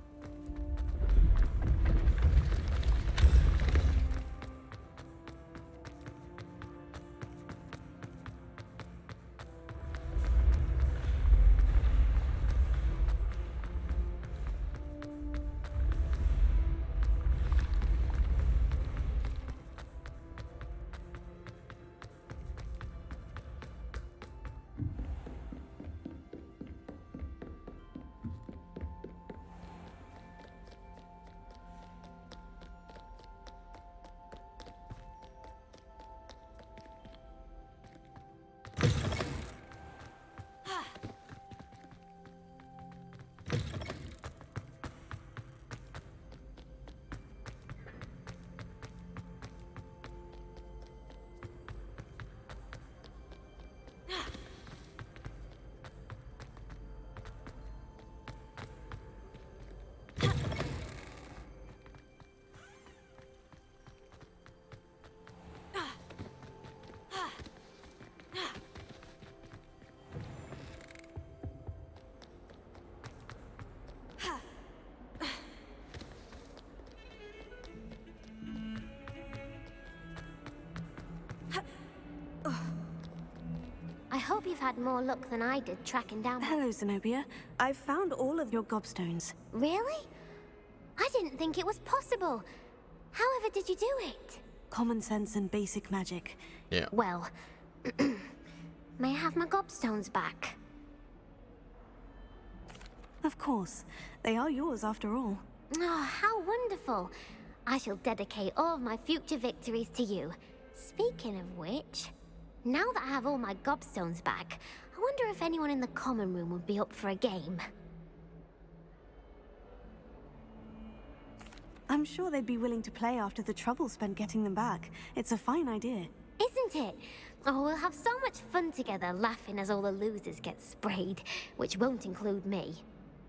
I hope you've had more luck than I did tracking down. Hello, Zenobia. I've found all of your gobstones. Really? I didn't think it was possible. However did you do it? Common sense and basic magic. Yeah. Well, may I have my gobstones back? Of course. They are yours after all. Oh, how wonderful. I shall dedicate all of my future victories to you. Speaking of which, now that I have all my gobstones back, I wonder if anyone in the common room would be up for a game. I'm sure they'd be willing to play after the trouble spent getting them back. It's a fine idea. Isn't it? Oh, we'll have so much fun together, laughing as all the losers get sprayed, which won't include me.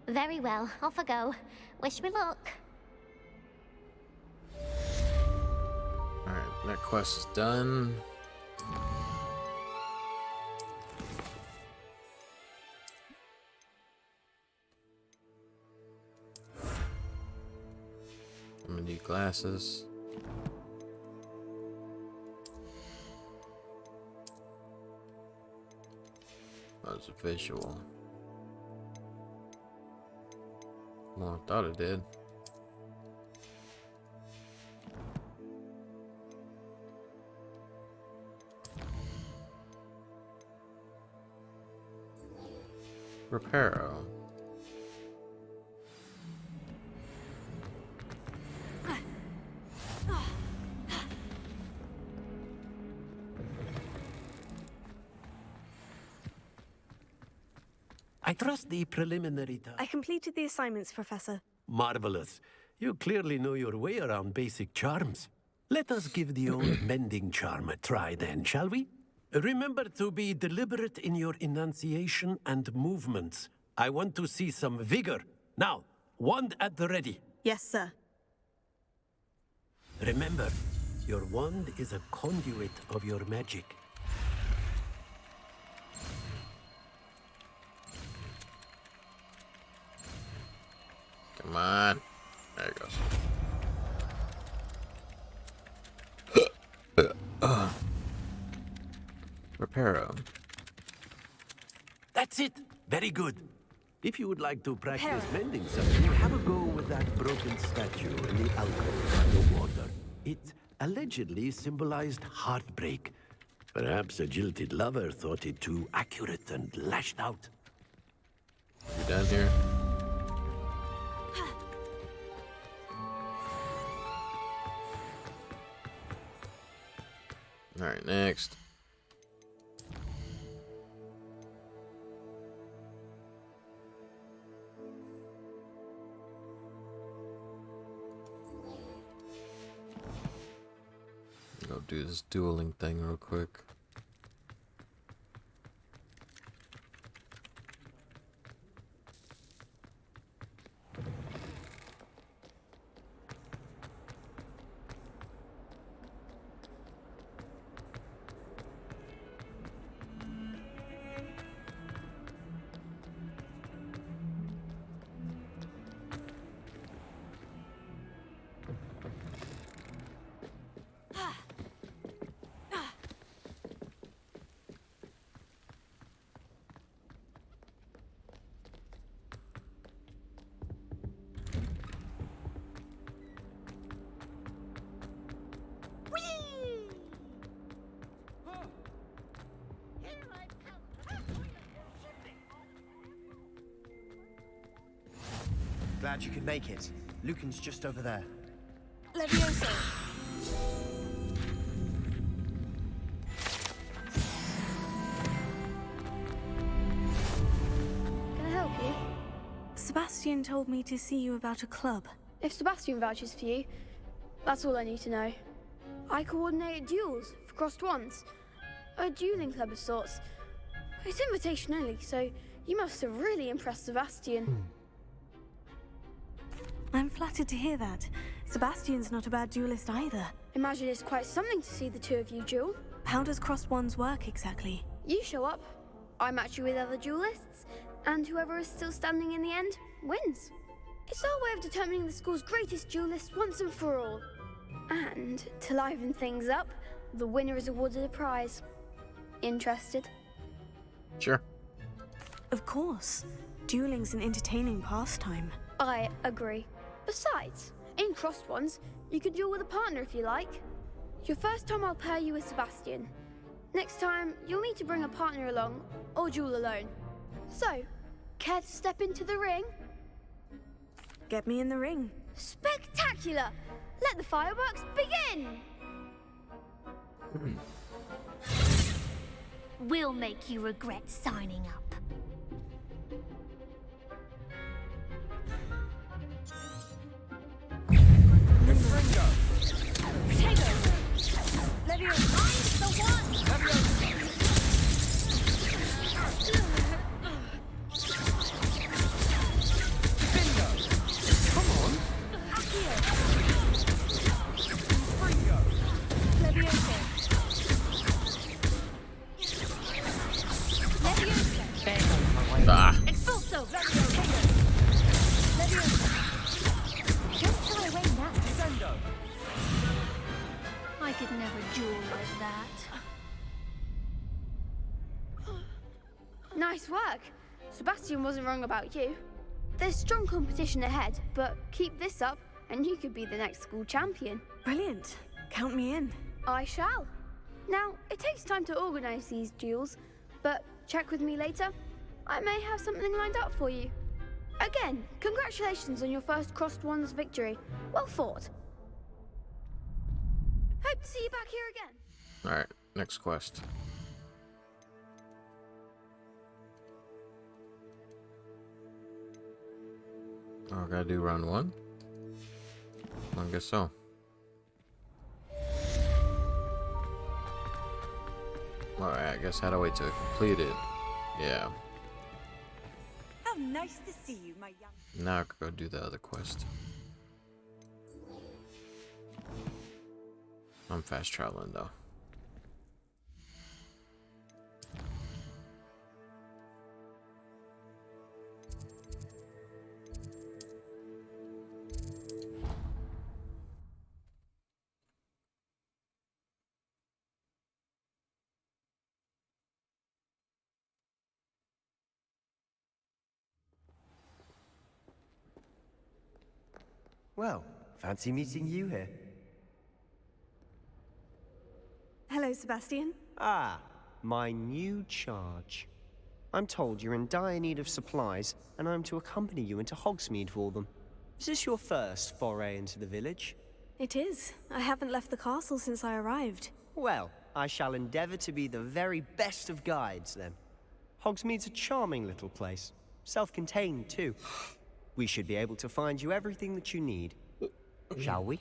Very well, off I go. Wish me luck. Alright, that quest is done. I'm gonna need glasses. That was a visual. Well, I thought it did. Reparo. I trust the preliminary task. I completed the assignments, Professor. Marvelous. You clearly know your way around basic charms. Let us give the old mending charm a try then, shall we? Remember to be deliberate in your enunciation and movements. I want to see some vigor. Now, wand at the ready. Yes, sir. Remember, your wand is a conduit of your magic. Come on. There it goes. Reparo. That's it. Very good. If you would like to practice mending something, have a go with that broken statue in the alcove by the water. It allegedly symbolized heartbreak. Perhaps a jilted lover thought it too accurate and lashed out. You done here? Alright, next. Go do this dueling thing real quick. Glad you could make it. Lucan's just over there. Levioso. Can I help you? Sebastian told me to see you about a club. If Sebastian vouches for you, that's all I need to know. I coordinate duels for crossed wands. A dueling club of sorts. It's invitation only, so you must have really impressed Sebastian. I'm flattered to hear that. Sebastian's not a bad duelist either. Imagine it's quite something to see the two of you duel. How does crossed wands work exactly? You show up, I match you with other duelists, and whoever is still standing in the end wins. It's our way of determining the school's greatest duelist once and for all. And to liven things up, the winner is awarded a prize. Interested? Sure. Of course. Dueling's an entertaining pastime. I agree. Besides, in crossed ones, you could duel with a partner if you like. Your first time I'll pair you with Sebastian. Next time, you'll need to bring a partner along, or duel alone. So, care to step into the ring? Get me in the ring. Spectacular! Let the fireworks begin! We'll make you regret signing up. Potato! Leviosa! The one! Come on. Accio! Leviosa! Leviosa! Ah. Expulso! Leviosa! Leviosa! Don't shy away now. Sendo! I could never duel like that. Nice work. Sebastian wasn't wrong about you. There's strong competition ahead, but keep this up and you could be the next school champion. Brilliant. Count me in. I shall. Now, it takes time to organize these duels, but check with me later. I may have something lined up for you. Again, congratulations on your first crossed wands victory. Well fought. Hope to see you back here again. Alright, next quest. Oh, I gotta do round one? I guess so. Alright, I guess I had to wait till it completed. Yeah. How nice to see you, my young. Now I can go do the other quest. I'm fast traveling though. Well, fancy meeting you here. Hello, Sebastian. Ah, my new charge. I'm told you're in dire need of supplies, and I'm to accompany you into Hogsmeade for them. Is this your first foray into the village? It is. I haven't left the castle since I arrived. Well, I shall endeavor to be the very best of guides, then. Hogsmeade's a charming little place. Self-contained, too. We should be able to find you everything that you need. Shall we?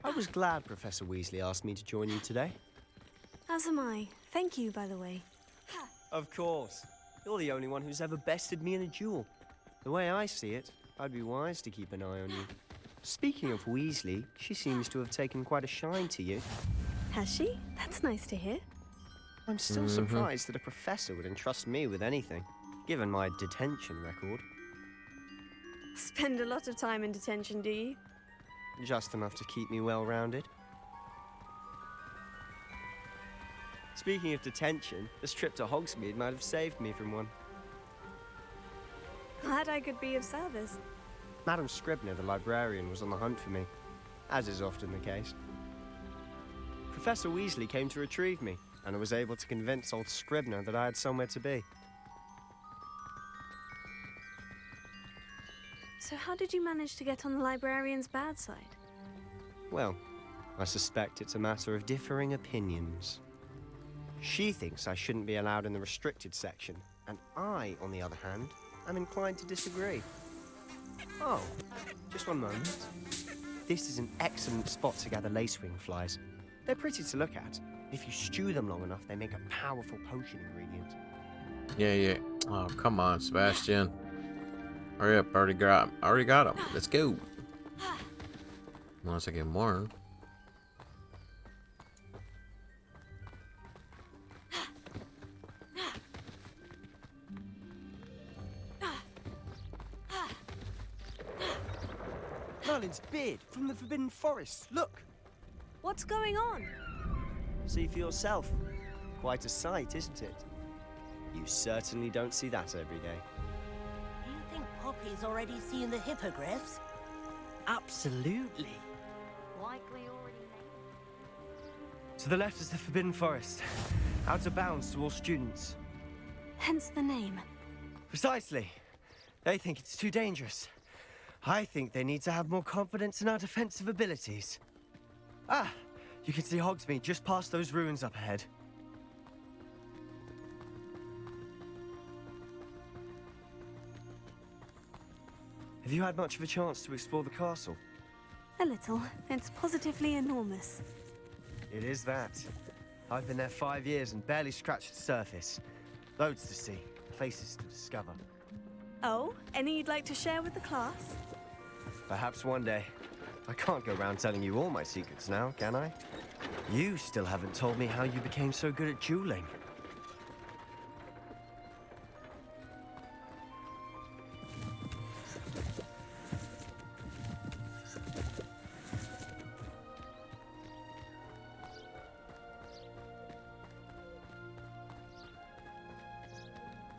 I was glad Professor Weasley asked me to join you today. As am I. Thank you, by the way. Of course. You're the only one who's ever bested me in a duel. The way I see it, I'd be wise to keep an eye on you. Speaking of Weasley, she seems to have taken quite a shine to you. Has she? That's nice to hear. I'm still surprised that a professor would entrust me with anything. given my detention record. Spend a lot of time in detention, do you? Just enough to keep me well-rounded. Speaking of detention, this trip to Hogsmeade might have saved me from one. Glad I could be of service. Madam Scribner, the librarian, was on the hunt for me, as is often the case. Professor Weasley came to retrieve me, and I was able to convince old Scribner that I had somewhere to be. So how did you manage to get on the librarian's bad side? Well, I suspect it's a matter of differing opinions. She thinks I shouldn't be allowed in the restricted section, and I, on the other hand, am inclined to disagree. Oh, just one moment. This is an excellent spot to gather lacewing flies. They're pretty to look at. If you stew them long enough, they make a powerful potion ingredient. Yeah. Oh, come on, Sebastian. Hurry up, already got him. Let's go. Unless I get more. Merlin's beard from the Forbidden Forest. Look. What's going on? See for yourself. Quite a sight, isn't it? You certainly don't see that every day. Do you think Poppy's already seen the hippogriffs? Absolutely. Likely already made. To the left is the Forbidden Forest. Out of bounds to all students. Hence the name. Precisely. They think it's too dangerous. I think they need to have more confidence in our defensive abilities. Ah, you can see Hogsmeade just past those ruins up ahead. Have you had much of a chance to explore the castle? A little. It's positively enormous. It is that. I've been there 5 years and barely scratched the surface. Loads to see, places to discover. Oh, any you'd like to share with the class? Perhaps one day. I can't go around telling you all my secrets now, can I? You still haven't told me how you became so good at dueling.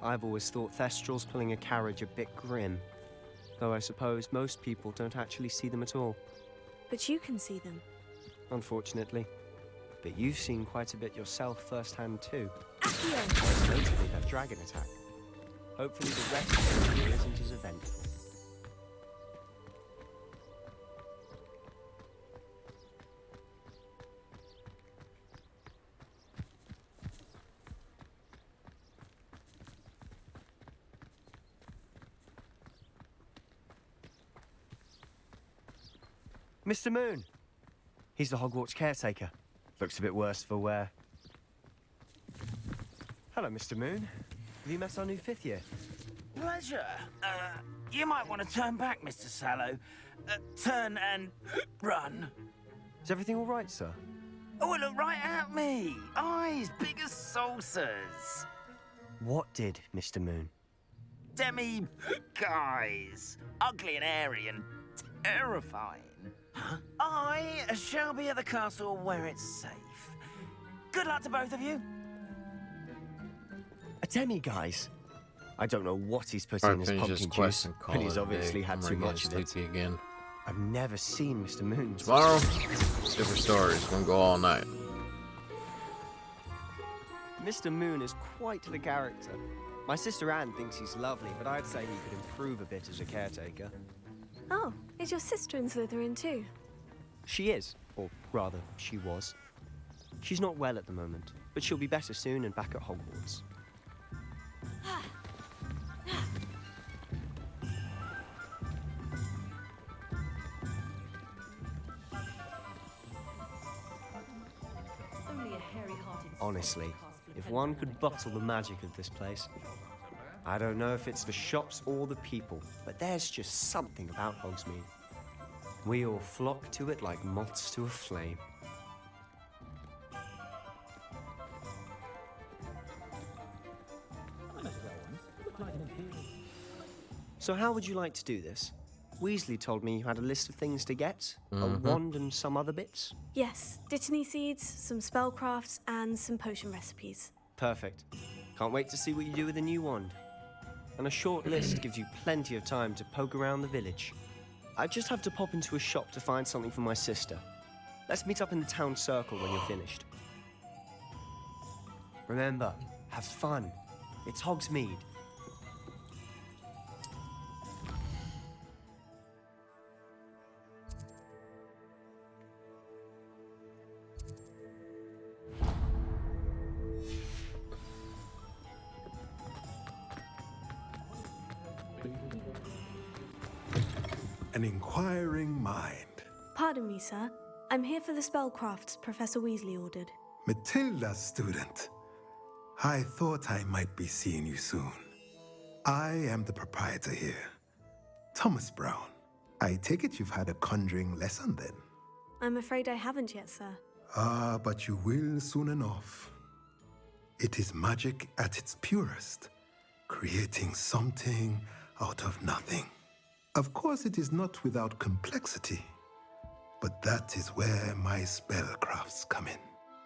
I've always thought Thestrals pulling a carriage a bit grim. Though I suppose most people don't actually see them at all. But you can see them. Unfortunately. But you've seen quite a bit yourself firsthand too. Accio! Most notably that dragon attack. Hopefully the rest of it isn't as eventful. Mr. Moon. He's the Hogwarts caretaker. Looks a bit worse for wear. Hello, Mr. Moon. Have you met our new 5th year? Pleasure. You might want to turn back, Mr. Sallow. Turn and run. Is everything all right, sir? Oh, look right at me. Eyes big as saucers. What did, Mr. Moon? Guys. Ugly and hairy and terrifying. Huh? I shall be at the castle where it's safe. Good luck to both of you. A demi-guise? I don't know what he's put in his pumpkin juice, and he's obviously had too much of it. Again. I've never seen Mr. Moon. Tomorrow, different stories. Gonna go all night. Mr. Moon is quite the character. My sister Anne thinks he's lovely, but I'd say he could improve a bit as a caretaker. Oh, is your sister in Slytherin too? She is, or rather, she was. She's not well at the moment, but she'll be better soon and back at Hogwarts. Honestly, if one could bottle the magic of this place. I don't know if it's the shops or the people, but there's just something about Hogsmeade. We all flock to it like moths to a flame. So how would you like to do this? Weasley told me you had a list of things to get, a Mhm. wand and some other bits. Yes, dittany seeds, some spellcrafts, and some potion recipes. Perfect. Can't wait to see what you do with the new wand. And a short list gives you plenty of time to poke around the village. I just have to pop into a shop to find something for my sister. Let's meet up in the town circle when you're finished. Remember, have fun. It's Hogsmeade. An inquiring mind. Pardon me, sir. I'm here for the spellcrafts Professor Weasley ordered. Matilda's student. I thought I might be seeing you soon. I am the proprietor here, Thomas Brown. I take it you've had a conjuring lesson then? I'm afraid I haven't yet, sir. Ah, but you will soon enough. It is magic at its purest, creating something out of nothing. Of course, it is not without complexity, but that is where my spellcrafts come in.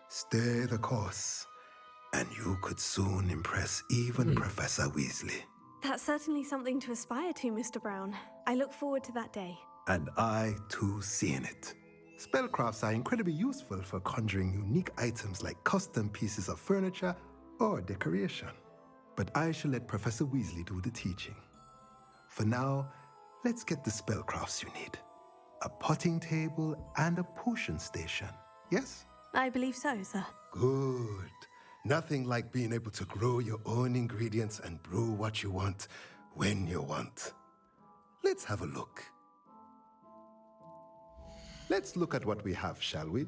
Stay the course, and you could soon impress even Professor Weasley. That's certainly something to aspire to, Mr. Brown. I look forward to that day. And I, too, seeing it. Spellcrafts are incredibly useful for conjuring unique items like custom pieces of furniture or decoration. But I shall let Professor Weasley do the teaching. For now, let's get the spellcrafts you need. A potting table and a potion station, yes? I believe so, sir. Good. Nothing like being able to grow your own ingredients and brew what you want when you want. Let's have a look. Let's look at what we have, shall we?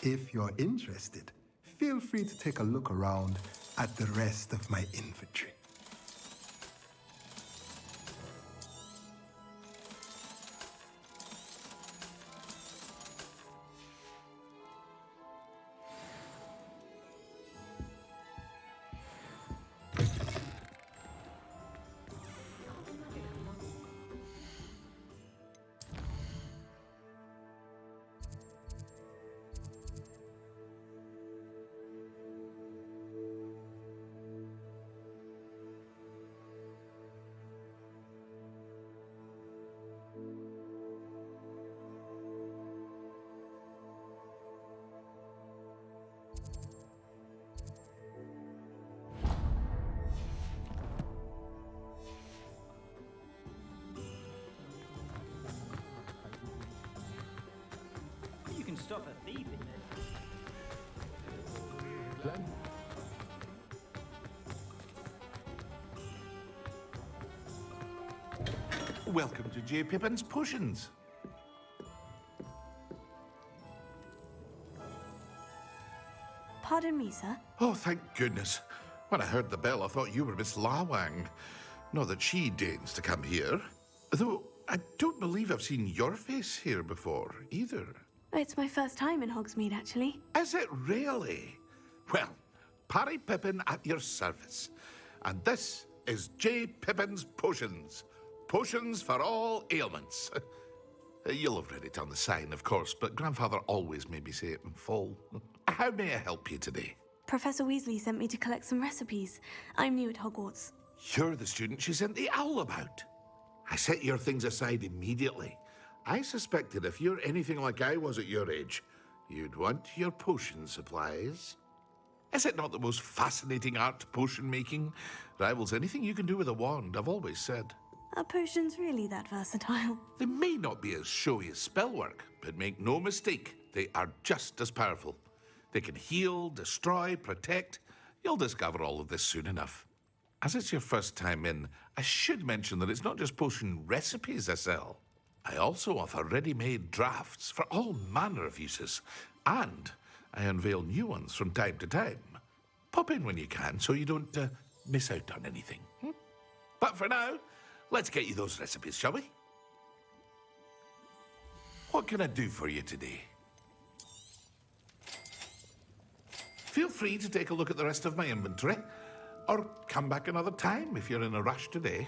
If you're interested, feel free to take a look around at the rest of my inventory. You can stop a thief in there. Welcome to J. Pippin's Potions. Pardon me, sir. Oh, thank goodness. When I heard the bell, I thought you were Miss Lawang. Not that she deigns to come here. Though I don't believe I've seen your face here before, either. It's my first time in Hogsmeade, actually. Is it really? Well, Parry Pippin at your service. And this is J. Pippin's Potions. Potions for all ailments. You'll have read it on the sign, of course, but Grandfather always made me say it in full. How may I help you today? Professor Weasley sent me to collect some recipes. I'm new at Hogwarts. You're the student she sent the owl about. I set your things aside immediately. I suspected if you're anything like I was at your age, you'd want your potion supplies. Is it not the most fascinating art, potion making? Rivals anything you can do with a wand, I've always said. Are potions really that versatile? They may not be as showy as spellwork, but make no mistake, they are just as powerful. They can heal, destroy, protect. You'll discover all of this soon enough. As it's your first time in, I should mention that it's not just potion recipes I sell. I also offer ready-made drafts for all manner of uses, and I unveil new ones from time to time. Pop in when you can so you don't miss out on anything. But for now, let's get you those recipes, shall we? What can I do for you today? feel free to take a look at the rest of my inventory, or come back another time if you're in a rush today.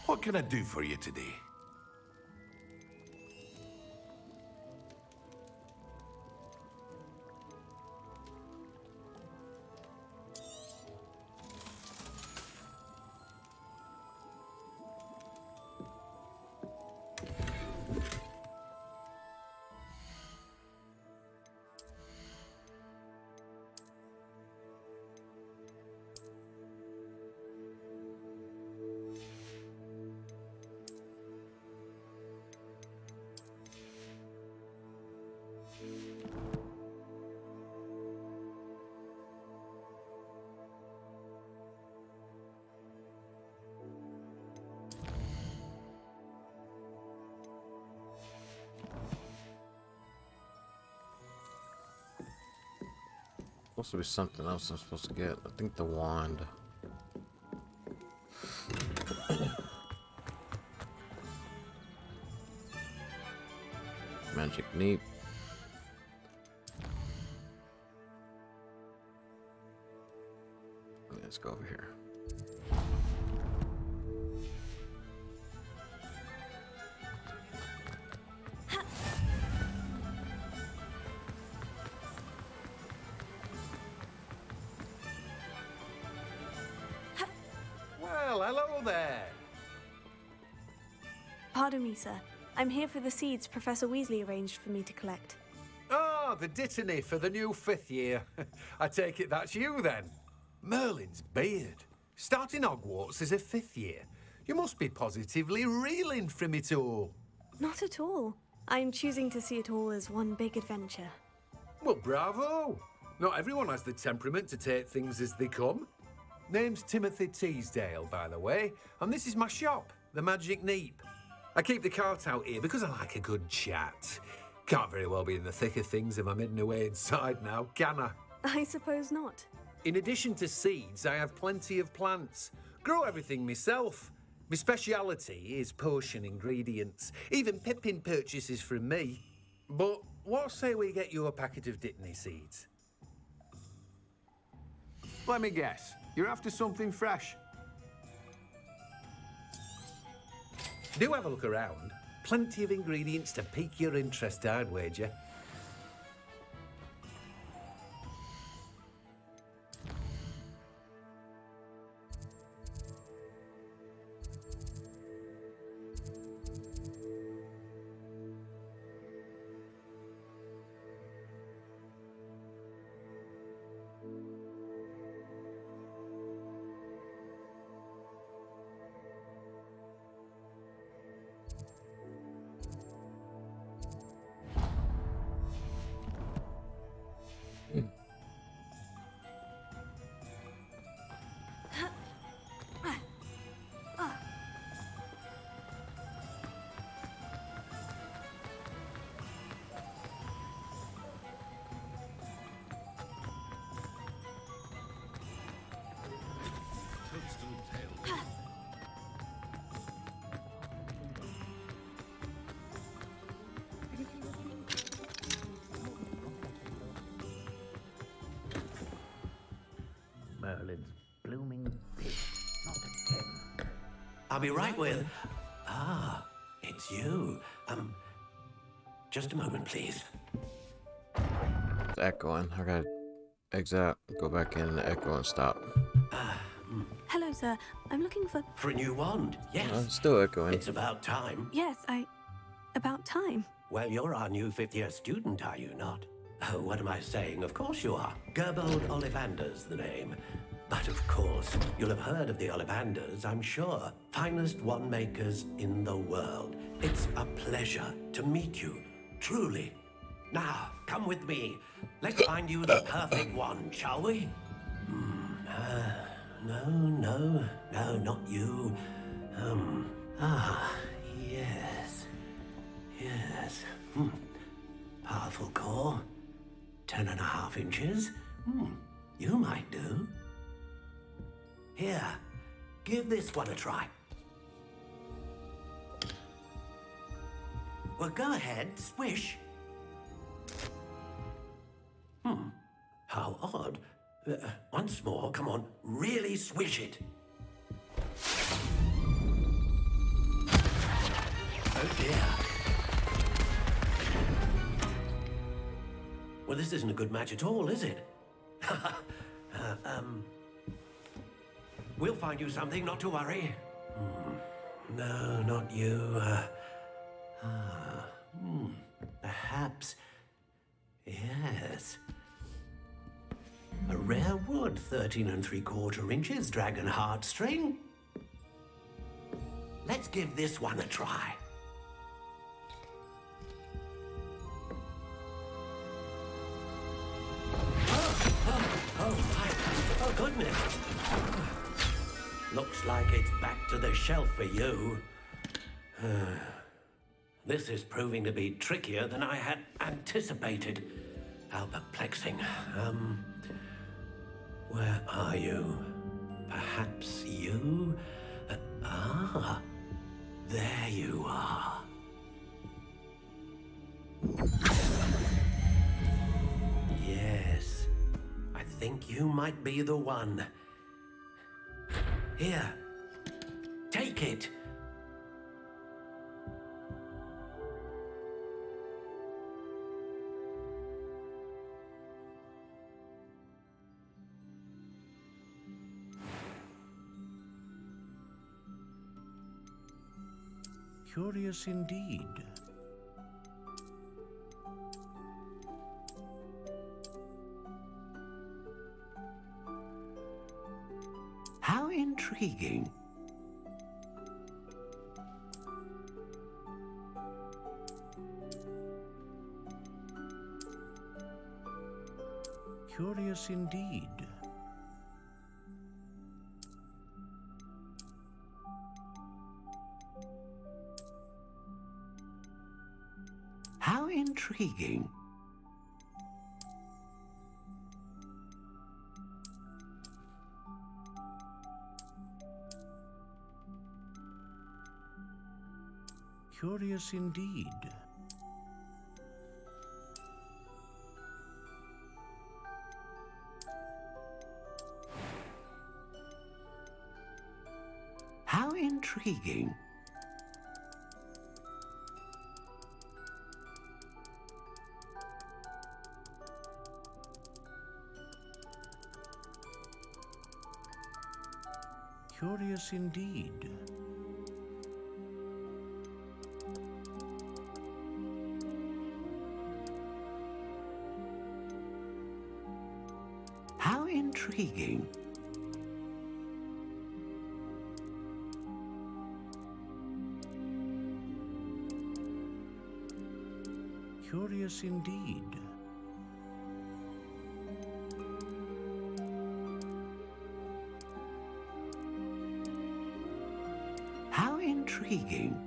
What can I do for you today? Supposed to be something else I'm supposed to get. I think the wand. Magic neep. Let's go over here. Well, hello there. Pardon me, sir. I'm here for the seeds Professor Weasley arranged for me to collect. Oh, the dittany for the new 5th year. I take it that's you, then. Merlin's beard. Starting Hogwarts as a 5th year. You must be positively reeling from it all. Not at all. I'm choosing to see it all as one big adventure. Well, bravo. Not everyone has the temperament to take things as they come. Name's Timothy Teasdale, by the way, and this is my shop, the Magic Neep. I keep the cart out here because I like a good chat. Can't very well be in the thick of things if I'm hidden away inside now, can I? I suppose not. In addition to seeds, I have plenty of plants. Grow everything myself. My speciality is potion ingredients. Even Pippin purchases from me. But what say we get you a packet of Dittany seeds? Let me guess. You're after something fresh. Do have a look around. Plenty of ingredients to pique your interest, I'd wager. Merlin's blooming beard, not him. I'll be right with... Ah, it's you. Just a moment, please. It's echoing. I gotta exit out, go back in the echo and stop. Hello, sir. I'm looking for... For a new wand, yes. It's still echoing. It's about time. Yes, about time. Well, you're our new 5th year student, are you not? Oh, what am I saying? Of course you are. Gerbold Ollivander's the name. But of course, you'll have heard of the Ollivanders, I'm sure. Finest wand makers in the world. It's a pleasure to meet you, truly. Now, come with me. Let's find you the perfect wand, shall we? No, not you. Yes. Powerful core. 10.5 inches. You might do. Here, give this one a try. Well, go ahead, swish. How odd. Once more, come on, really swish it. Oh dear. Well, this isn't a good match at all, is it? We'll find you something, not to worry. No, not you. Perhaps. Yes. A rare wood, 13 3/4 inches, dragon heartstring. Let's give this one a try. Oh, goodness. Looks like it's back to the shelf for you. This is proving to be trickier than I had anticipated. How perplexing. Where are you? Perhaps you? There you are. Yes, I think you might be the one. Here, take it. Curious indeed. How intriguing. Curious indeed. How intriguing. Curious indeed. How intriguing. Curious indeed. How intriguing. Curious indeed. How intriguing.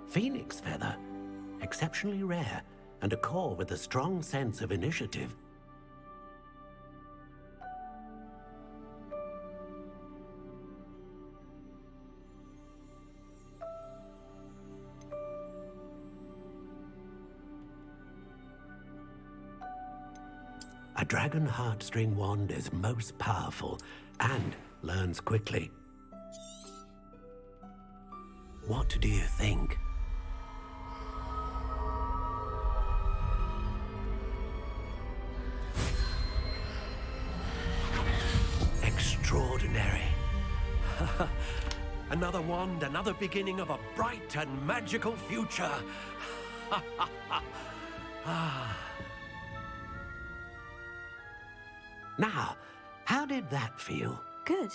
Phoenix feather. Exceptionally rare, and a core with a strong sense of initiative. A dragon heartstring wand is most powerful and learns quickly. What do you think? Extraordinary. Another wand, another beginning of a bright and magical future. Now, how did that feel? Good.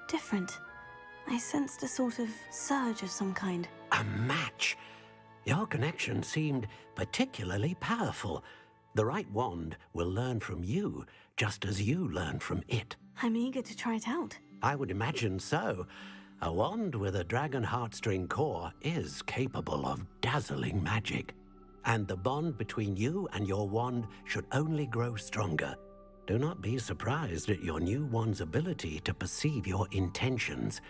Different. I sensed a sort of surge of some kind. A match. Your connection seemed particularly powerful. The right wand will learn from you, just as you learn from it. I'm eager to try it out. I would imagine so. A wand with a dragon heartstring core is capable of dazzling magic. And the bond between you and your wand should only grow stronger. Do not be surprised at your new wand's ability to perceive your intentions,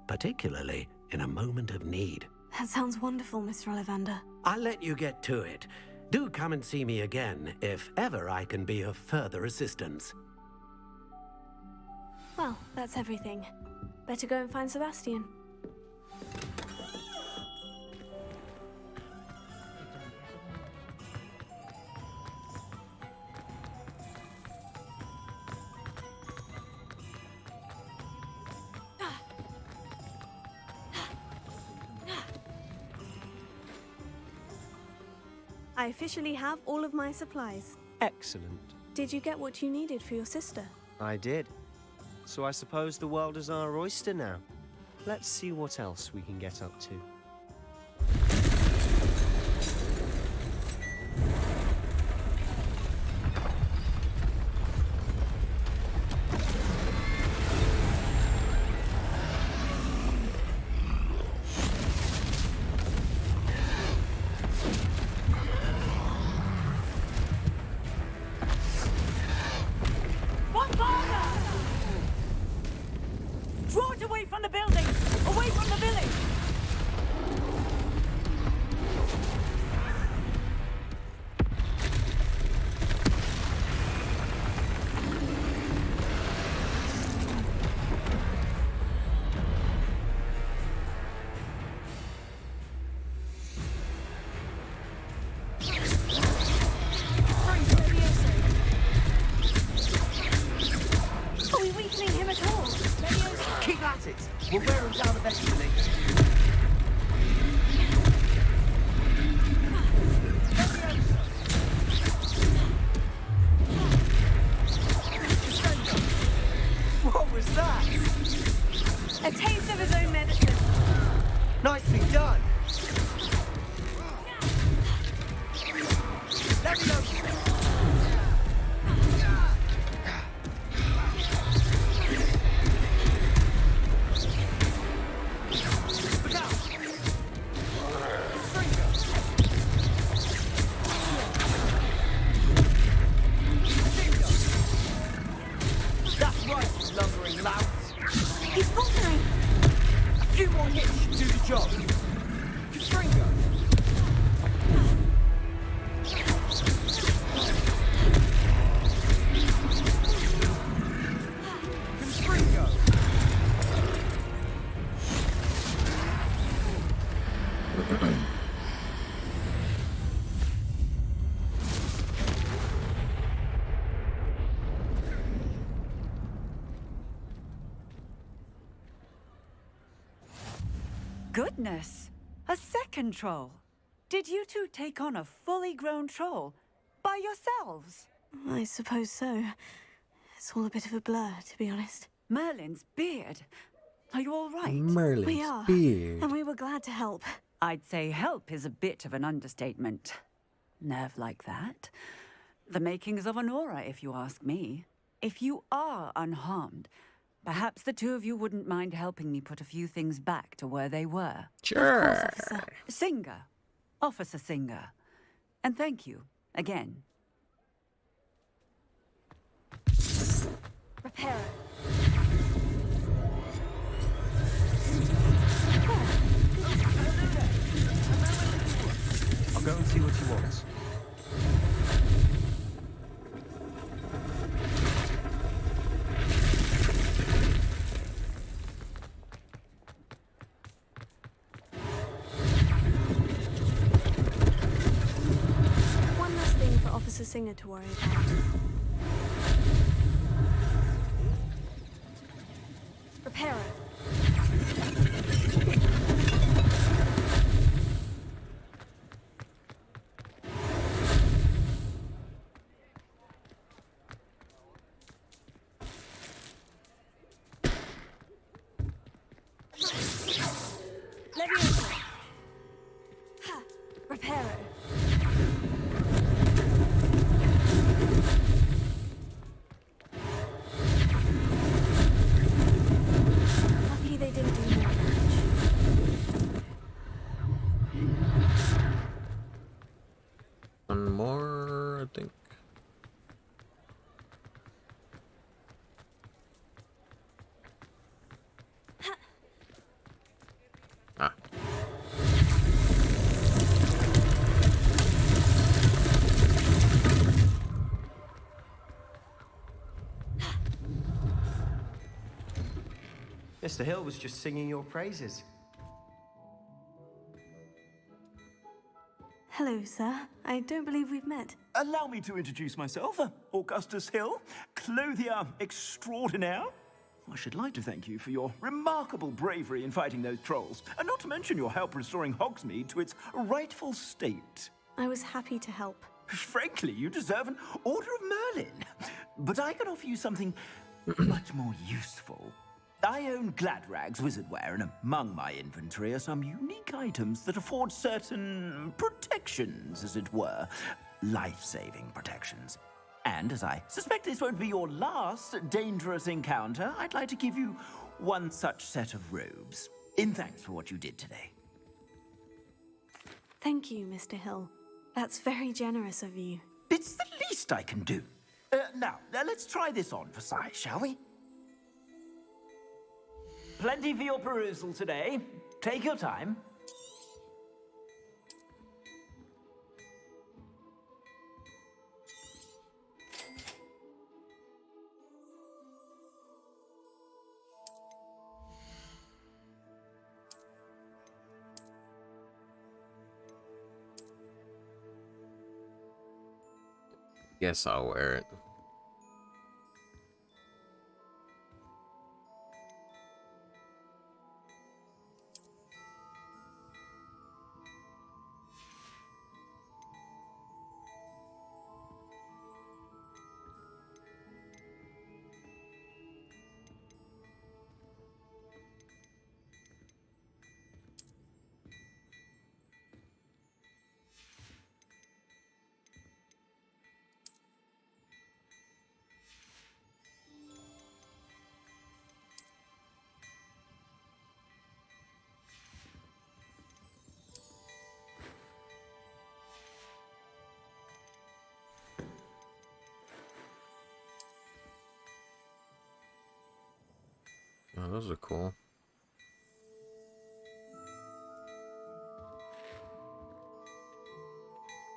particularly in a moment of need. That sounds wonderful, Mr. Ollivander. I'll let you get to it. Do come and see me again if ever I can be of further assistance. Well, that's everything. Better go and find Sebastian. I officially have all of my supplies. Excellent. Did you get what you needed for your sister? I did. So I suppose the world is our oyster now. Let's see what else we can get up to. Draw it away from the building! Away from the village! Are we weakening him at all? Keep at it! We'll wear him down eventually. What was that? A taste of his own medicine. Nicely done! Let me know. That's right, lumbering louts. He's faltering. A few more hits should do the job. Stringo. Stringo. Goodness! A second troll! Did you two take on a fully grown troll? By yourselves? I suppose so. It's all a bit of a blur, to be honest. Merlin's beard. Are you all right? Merlin's We are. beard. And we were glad to help. I'd say help is a bit of an understatement. Nerve like that. The makings of an aura, if you ask me. If you are unharmed, perhaps the two of you wouldn't mind helping me put a few things back to where they were. Sure. Of course, officer. Singer. Officer Singer. And thank you, again. Repairer. I'll go and see what he wants. One last thing for Officer Singer to worry about. Repairer. arrow. Lucky they didn't do more damage. One more, I think. Ah. Mr. Hill was just singing your praises. Hello, sir. I don't believe we've met. Allow me to introduce myself, Augustus Hill, clothier extraordinaire. I should like to thank you for your remarkable bravery in fighting those trolls, and not to mention your help restoring Hogsmeade to its rightful state. I was happy to help. Frankly, you deserve an Order of Merlin. But I can offer you something much more useful. I own Gladrag's wizardware, and among my inventory are some unique items that afford certain protections, as it were. Life-saving protections. And as I suspect this won't be your last dangerous encounter, I'd like to give you one such set of robes, in thanks for what you did today. Thank you, Mr. Hill. That's very generous of you. It's the least I can do. Now, let's try this on for size, shall we? Plenty for your perusal today. Take your time. Yes, I'll wear it. Oh, those are cool.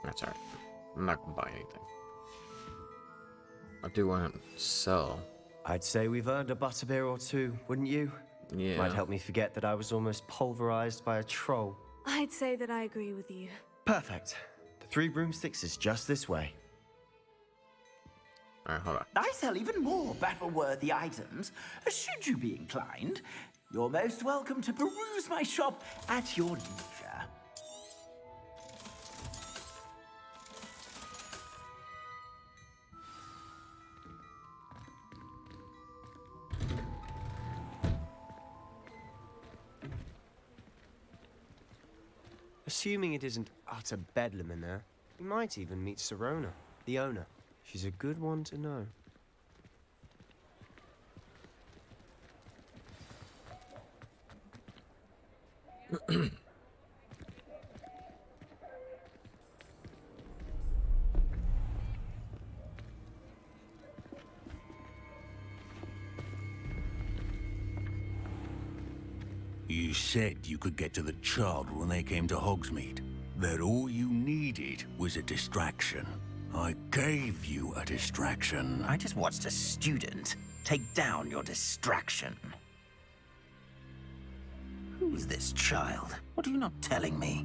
That's alright. I'm not gonna buy anything. I do want to sell. I'd say we've earned a butterbeer or two, wouldn't you? Yeah. Might help me forget that I was almost pulverized by a troll. I'd say that I agree with you. Perfect. The 3 broomsticks is just this way. Alright, hold on. I sell even more battle-worthy items. Should you be inclined, you're most welcome to peruse my shop at your leisure. Assuming it isn't utter bedlam in there, we might even meet Serona, the owner. She's a good one to know. You said you could get to the child when they came to Hogsmeade. That all you needed was a distraction. I gave you a distraction. I just watched a student take down your distraction. Who is this child? What are you not telling me?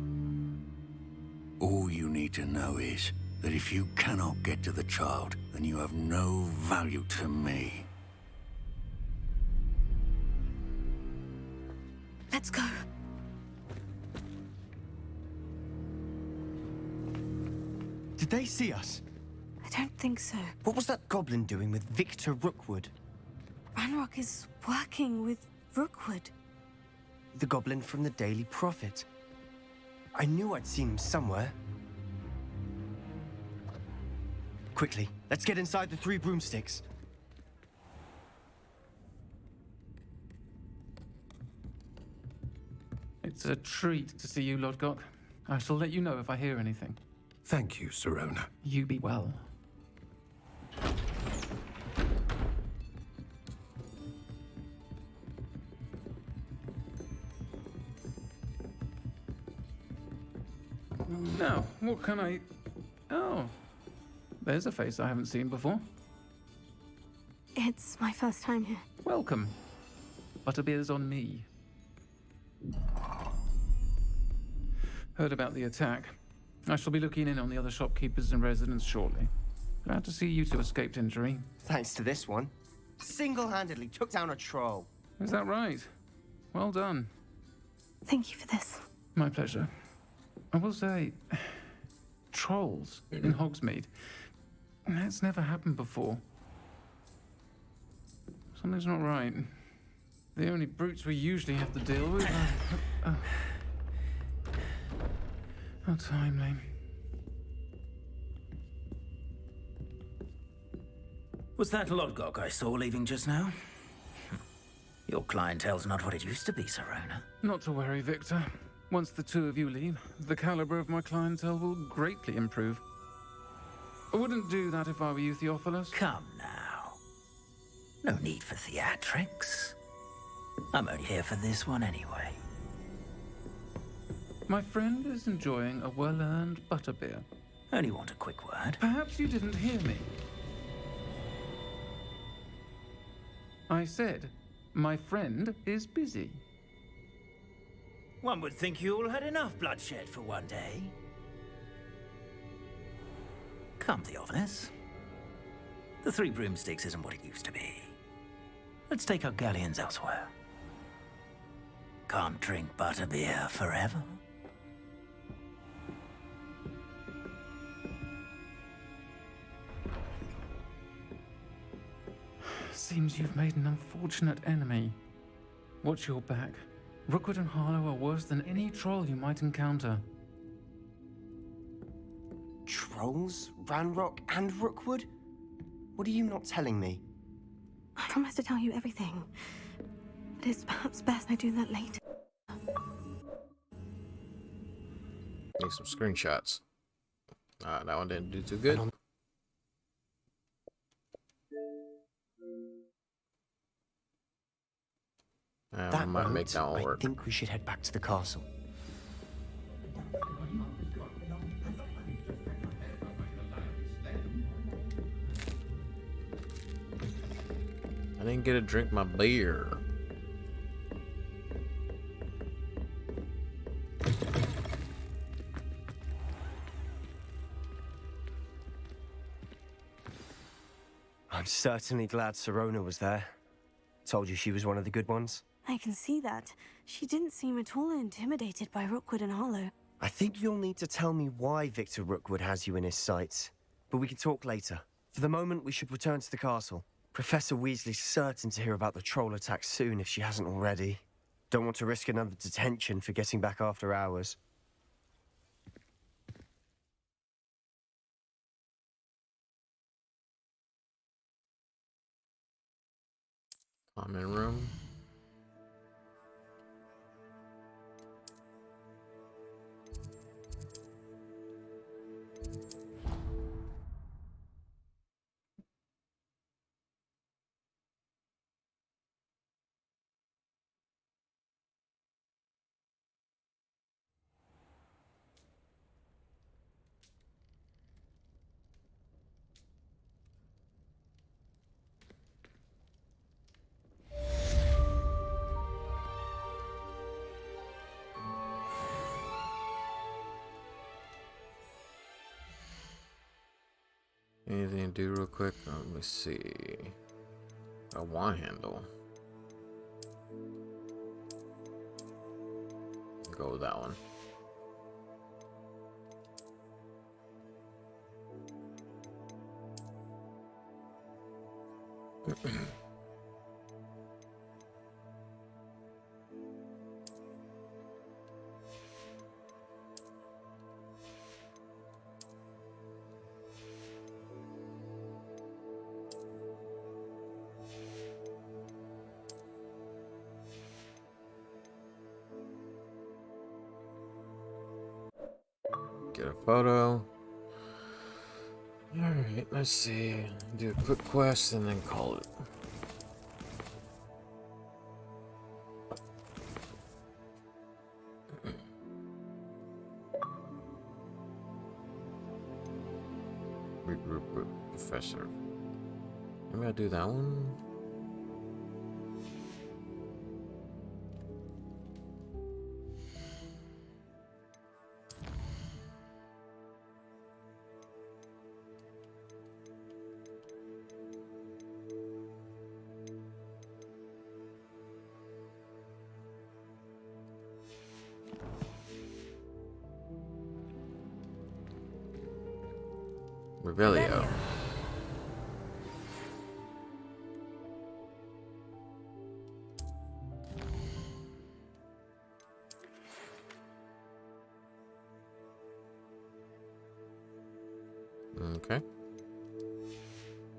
All you need to know is that if you cannot get to the child, then you have no value to me. Let's go. Did they see us? I don't think so. What was that goblin doing with Victor Rookwood? Ranrock is working with Rookwood. The goblin from the Daily Prophet. I knew I'd seen him somewhere. Quickly, let's get inside the 3 broomsticks. It's a treat to see you, Lodgok. I shall let you know if I hear anything. Thank you, Sirona. You be well. Now, what can I... Oh, there's a face I haven't seen before. It's my first time here. Welcome. Butterbeer's on me. Heard about the attack. I shall be looking in on the other shopkeepers and residents shortly. Glad to see you two escaped injury. Thanks to this one. Single-handedly took down a troll. Is that right? Well done. Thank you for this. My pleasure. I will say, trolls in Hogsmeade. That's never happened before. Something's not right. The only brutes we usually have to deal with are... How timely. Was that Lodgok I saw leaving just now? Your clientele's not what it used to be, Sirona. Not to worry, Victor. Once the two of you leave, the caliber of my clientele will greatly improve. I wouldn't do that if I were you, Theophilus. Come now. No need for theatrics. I'm only here for this one anyway. My friend is enjoying a well-earned butterbeer. Only want a quick word. Perhaps you didn't hear me. I said, my friend is busy. One would think you all had enough bloodshed for one day. Come, Theophilus. The 3 broomsticks isn't what it used to be. Let's take our galleons elsewhere. Can't drink butterbeer forever. Seems you've made an unfortunate enemy. Watch your back. Rookwood and Harlow are worse than any troll you might encounter. Trolls? Ranrock and Rookwood? What are you not telling me? I promise to tell you everything. But it's perhaps best I do that later. Need some screenshots. That one didn't do too good. I might make that one work. I think we should head back to the castle. I didn't get to drink my beer. I'm certainly glad Sirona was there. Told you she was one of the good ones. I can see that. She didn't seem at all intimidated by Rookwood and Harlow. I think you'll need to tell me why Victor Rookwood has you in his sights. But we can talk later. For the moment, we should return to the castle. Professor Weasley's certain to hear about the troll attack soon if she hasn't already. Don't want to risk another detention for getting back after hours. Common room. Anything to do real quick? Let me see. A wand handle. Go with that one. Get a photo. Alright, let's see. Do a quick quest and then call it. Regroup with Professor. Maybe I'll do that one. Revelio. Okay.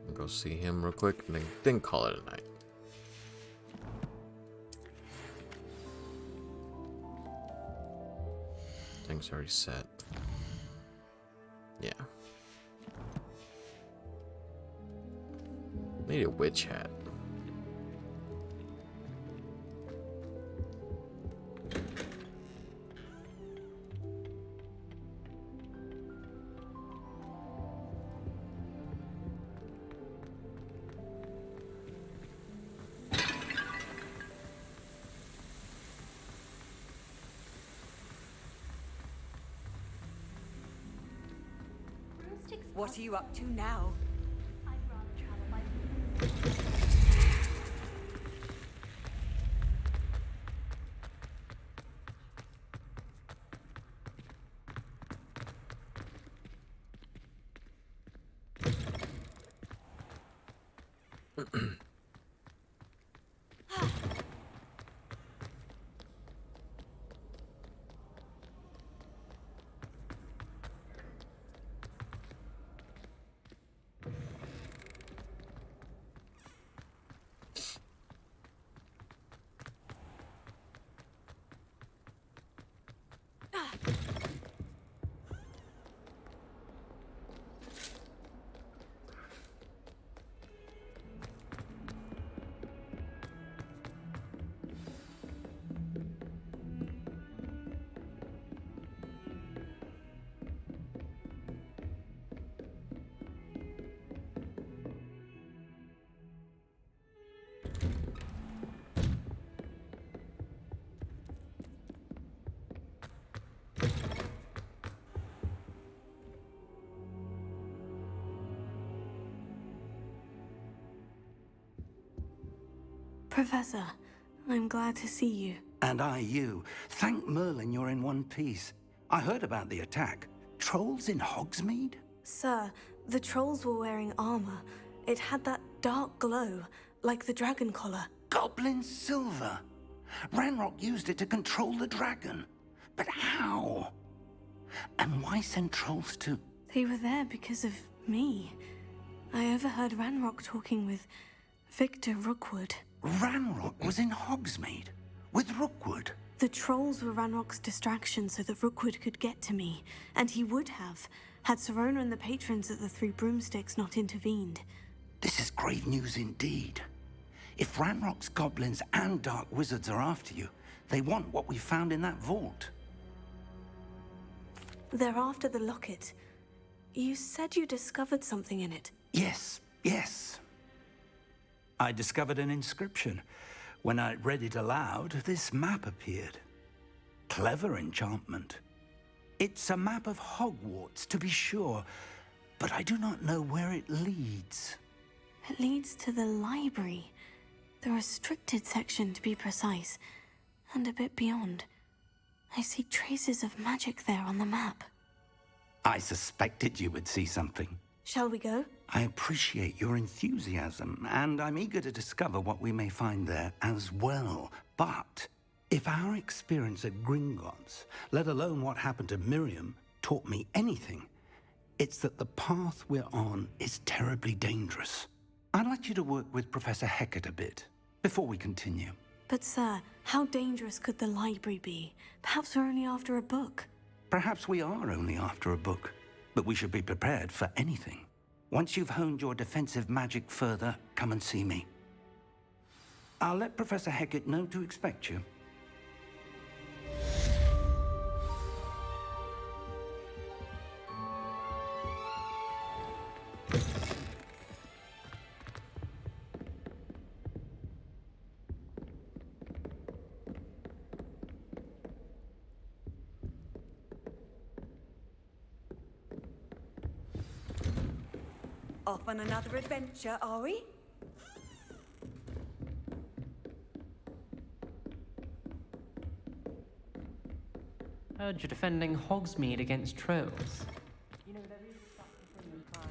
I'll go see him real quick and then call it a night. Things already set. Yeah. Need a witch hat. What are you up to now? Professor, I'm glad to see you. And I you. Thank Merlin you're in one piece. I heard about the attack. Trolls in Hogsmeade? Sir, the trolls were wearing armor. It had that dark glow, like the dragon collar. Goblin silver. Ranrock used it to control the dragon. But how? And why send trolls to... They were there because of me. I overheard Ranrock talking with Victor Rookwood. Ranrock was in Hogsmeade? With Rookwood? The trolls were Ranrock's distraction so that Rookwood could get to me. And he would have, had Serona and the patrons at the Three Broomsticks not intervened. This is grave news indeed. If Ranrock's goblins and dark wizards are after you, they want what we found in that vault. They're after the locket. You said you discovered something in it. Yes, yes. I discovered an inscription. When I read it aloud, this map appeared. Clever enchantment. It's a map of Hogwarts, to be sure, but I do not know where it leads. It leads to the library. The restricted section, to be precise, and a bit beyond. I see traces of magic there on the map. I suspected you would see something. Shall we go? I appreciate your enthusiasm, and I'm eager to discover what we may find there as well. But if our experience at Gringotts, let alone what happened to Miriam, taught me anything, it's that the path we're on is terribly dangerous. I'd like you to work with Professor Hecat a bit, before we continue. But sir, how dangerous could the library be? Perhaps we're only after a book. Perhaps we are only after a book, but we should be prepared for anything. Once you've honed your defensive magic further, come and see me. I'll let Professor Hecat know to expect you. Off on another adventure, are we? Heard you're defending Hogsmeade against trolls. You know, there is such a thing as trying.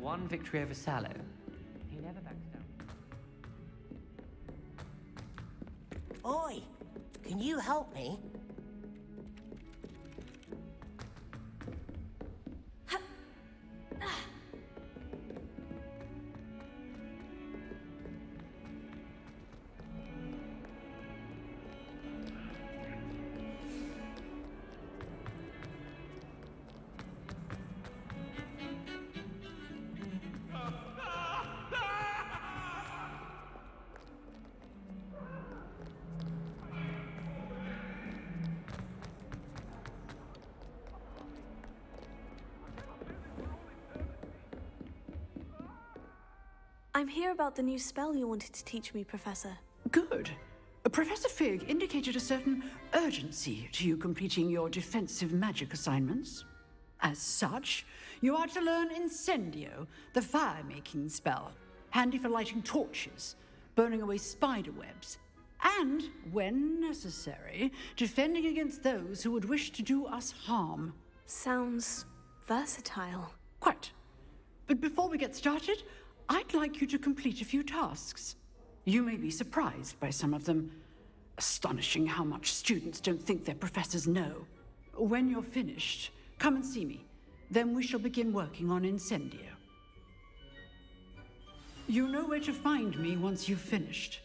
One victory over Sallow. He never backs down. Oi! Can you help me? I'm here about the new spell you wanted to teach me, Professor. Good. Professor Fig indicated a certain urgency to you completing your defensive magic assignments. As such, you are to learn Incendio, the fire-making spell, handy for lighting torches, burning away spider webs, and, when necessary, defending against those who would wish to do us harm. Sounds versatile. Quite. But before we get started, I'd like you to complete a few tasks. You may be surprised by some of them. Astonishing how much students don't think their professors know. When you're finished, come and see me. Then we shall begin working on Incendio. You know where to find me once you've finished.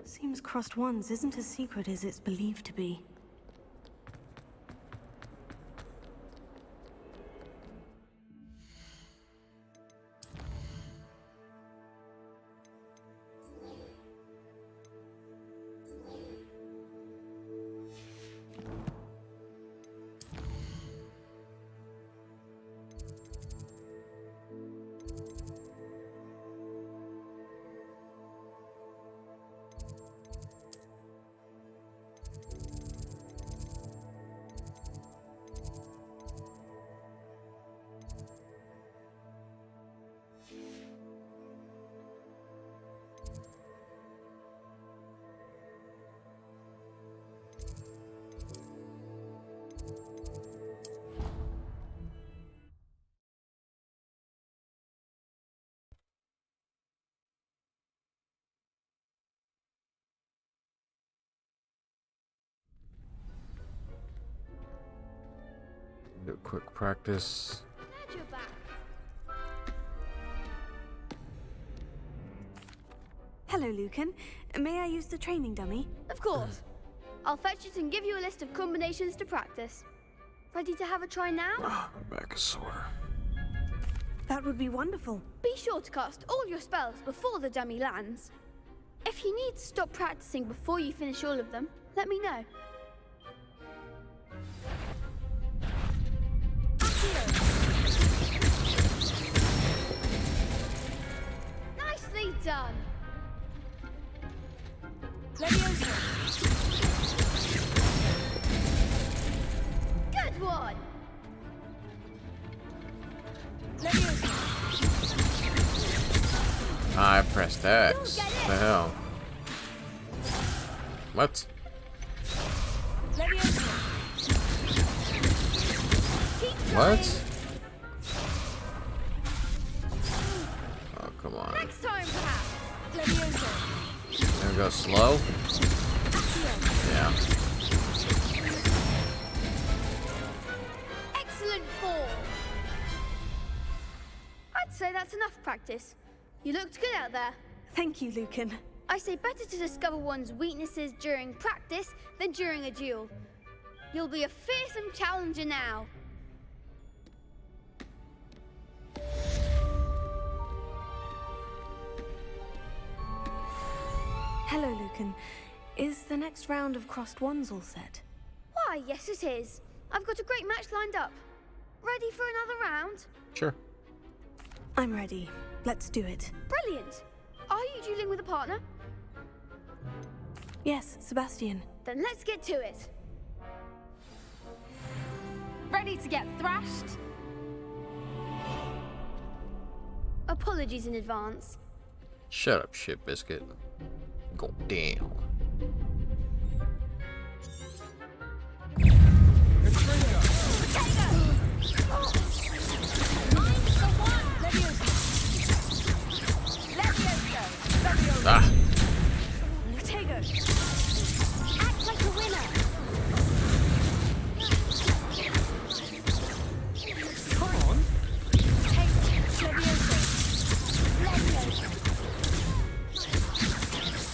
Seems Crossed Wands isn't as secret as it's believed to be. quick practice. Glad you're back. Hello, Lucan. May I use the training dummy? Of course. I'll fetch it and give you a list of combinations to practice. Ready to have a try now? My back is sore. That would be wonderful. Be sure to cast all your spells before the dummy lands. If you need to stop practicing before you finish all of them, let me know. Nicely done. Leviosa. Good one. Leviosa. I pressed X. What the hell? What? Leviosa. What? Oh, come on. Next time, perhaps. Leviosa. There we go. Slow? Yeah. Excellent fall. I'd say that's enough practice. You looked good out there. Thank you, Lucan. I say better to discover one's weaknesses during practice than during a duel. You'll be a fearsome challenger now. Hello, Lucan. Is the next round of crossed wands all set? Why, yes it is. I've got a great match lined up. Ready for another round? Sure. I'm ready. Let's do it. Brilliant. Are you dueling with a partner? Yes, Sebastian. Then let's get to it. Ready to get thrashed? Apologies in advance. Shut up, shit biscuit. Go down. Ah. Potato. Act like a winner. Come on. Take Leviosa. Leviosa.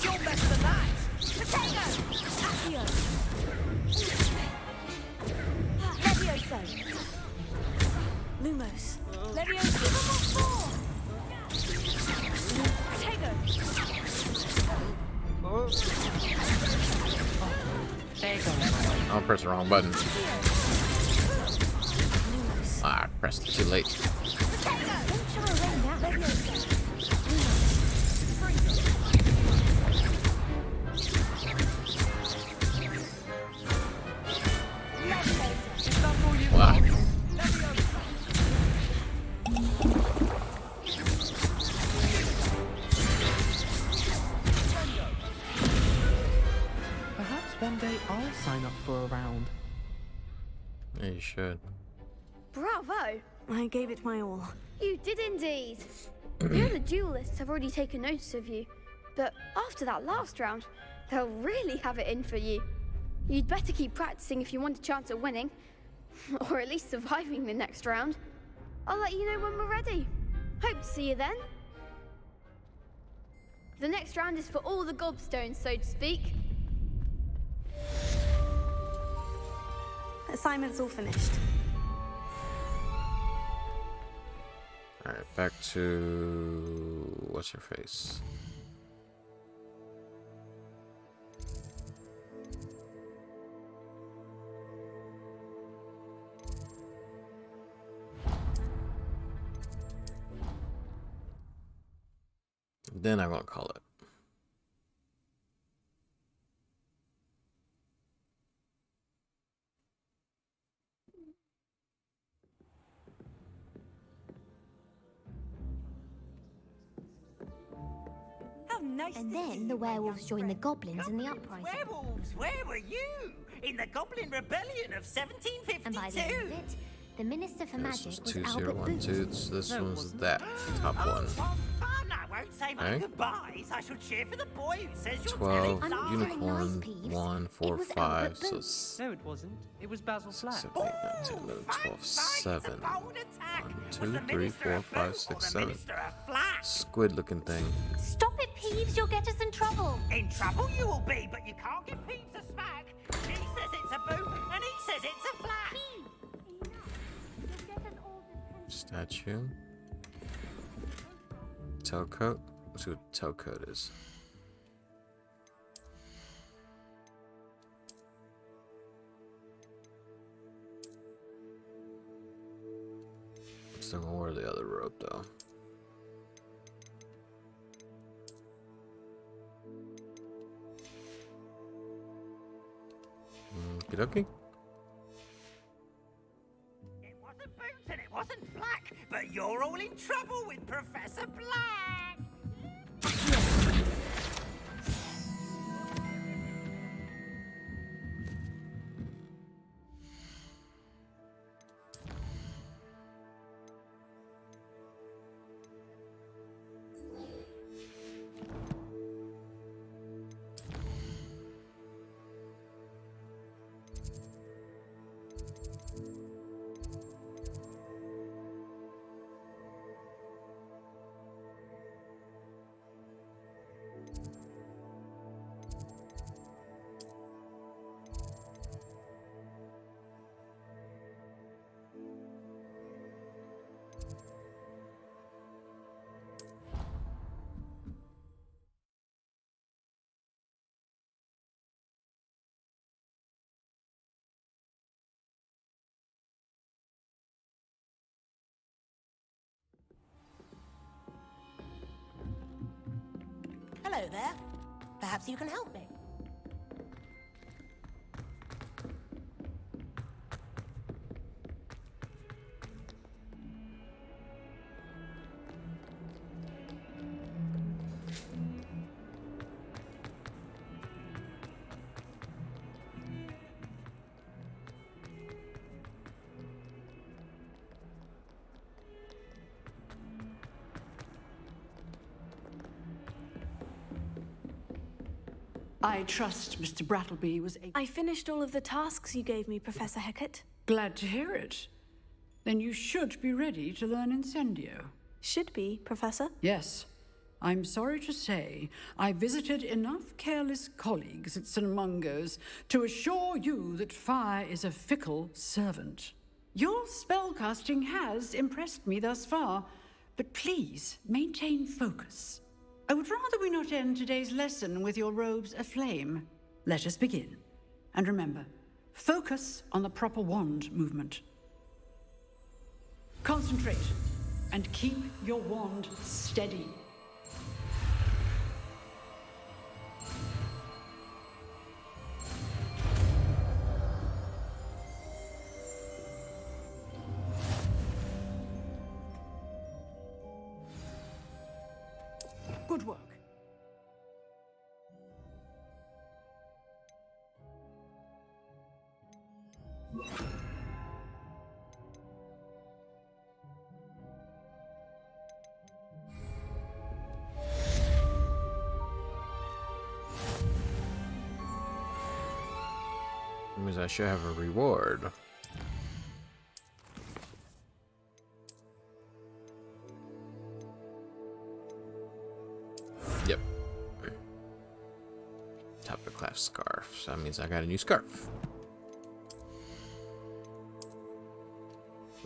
You're better than that. Potato. Accio. Leviosa. Lumos. Leviosa. Give him a four. Potato. I'll press the wrong button. Ah, I pressed it too late. Wow. Perhaps one day I'll sign up for a round. Yeah, you should. Bravo. I gave it my all. You did indeed. The other duelists have already taken notice of you, but after that last round, they'll really have it in for you. You'd better keep practicing if you want a chance at winning, or at least surviving the next round. I'll let you know when we're ready. Hope to see you then. The next round is for all the gobstones, so to speak. Assignment's all finished. Alright, back to... what's your face? Then I'm gonna call it. How nice. And then the werewolves joined the goblins in the uprising. Werewolves, where were you? In the Goblin Rebellion of 1752. And by the end of it, the Minister for This Magic was was Albert Booth. 2012. This one's that top one. Oh, fun! I won't say my Okay. goodbyes. I shall cheer for the boy who says you're 12, telling lies. unicorn, 1, 4, 5, so No, it wasn't. It was Basil Flack. 7, 8, 9, 10, 11, 12, 7. 1, 2, 3, 4, 5, 6, 7. Squid looking thing. Stop it, Peeves. You'll get us in trouble. In trouble you will be, but you can't give Peeves a smack. She says it's a boo, and he says it's a flat. Statue. Tailcoat. Let's see what tailcoat is. Still gonna wear the other robe though. Okie dokie. It wasn't Boots and it wasn't Black, but you're all in trouble with Professor Black. Hello there. Perhaps you can help me. I trust Mr. Brattleby was able... I finished all of the tasks you gave me, Professor Hecat. Glad to hear it. Then you should be ready to learn Incendio. Should be, Professor. Yes. I'm sorry to say I visited enough careless colleagues at St. Mungo's to assure you that fire is a fickle servant. Your spellcasting has impressed me thus far, but please maintain focus. I would rather we not end today's lesson with your robes aflame. Let us begin. And remember, focus on the proper wand movement. Concentrate and keep your wand steady. Good work. That means I should have a reward. Yep. Top of class scarf. So that means I got a new scarf.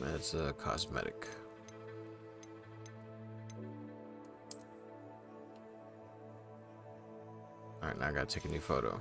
That's a cosmetic. Alright, now I gotta take a new photo.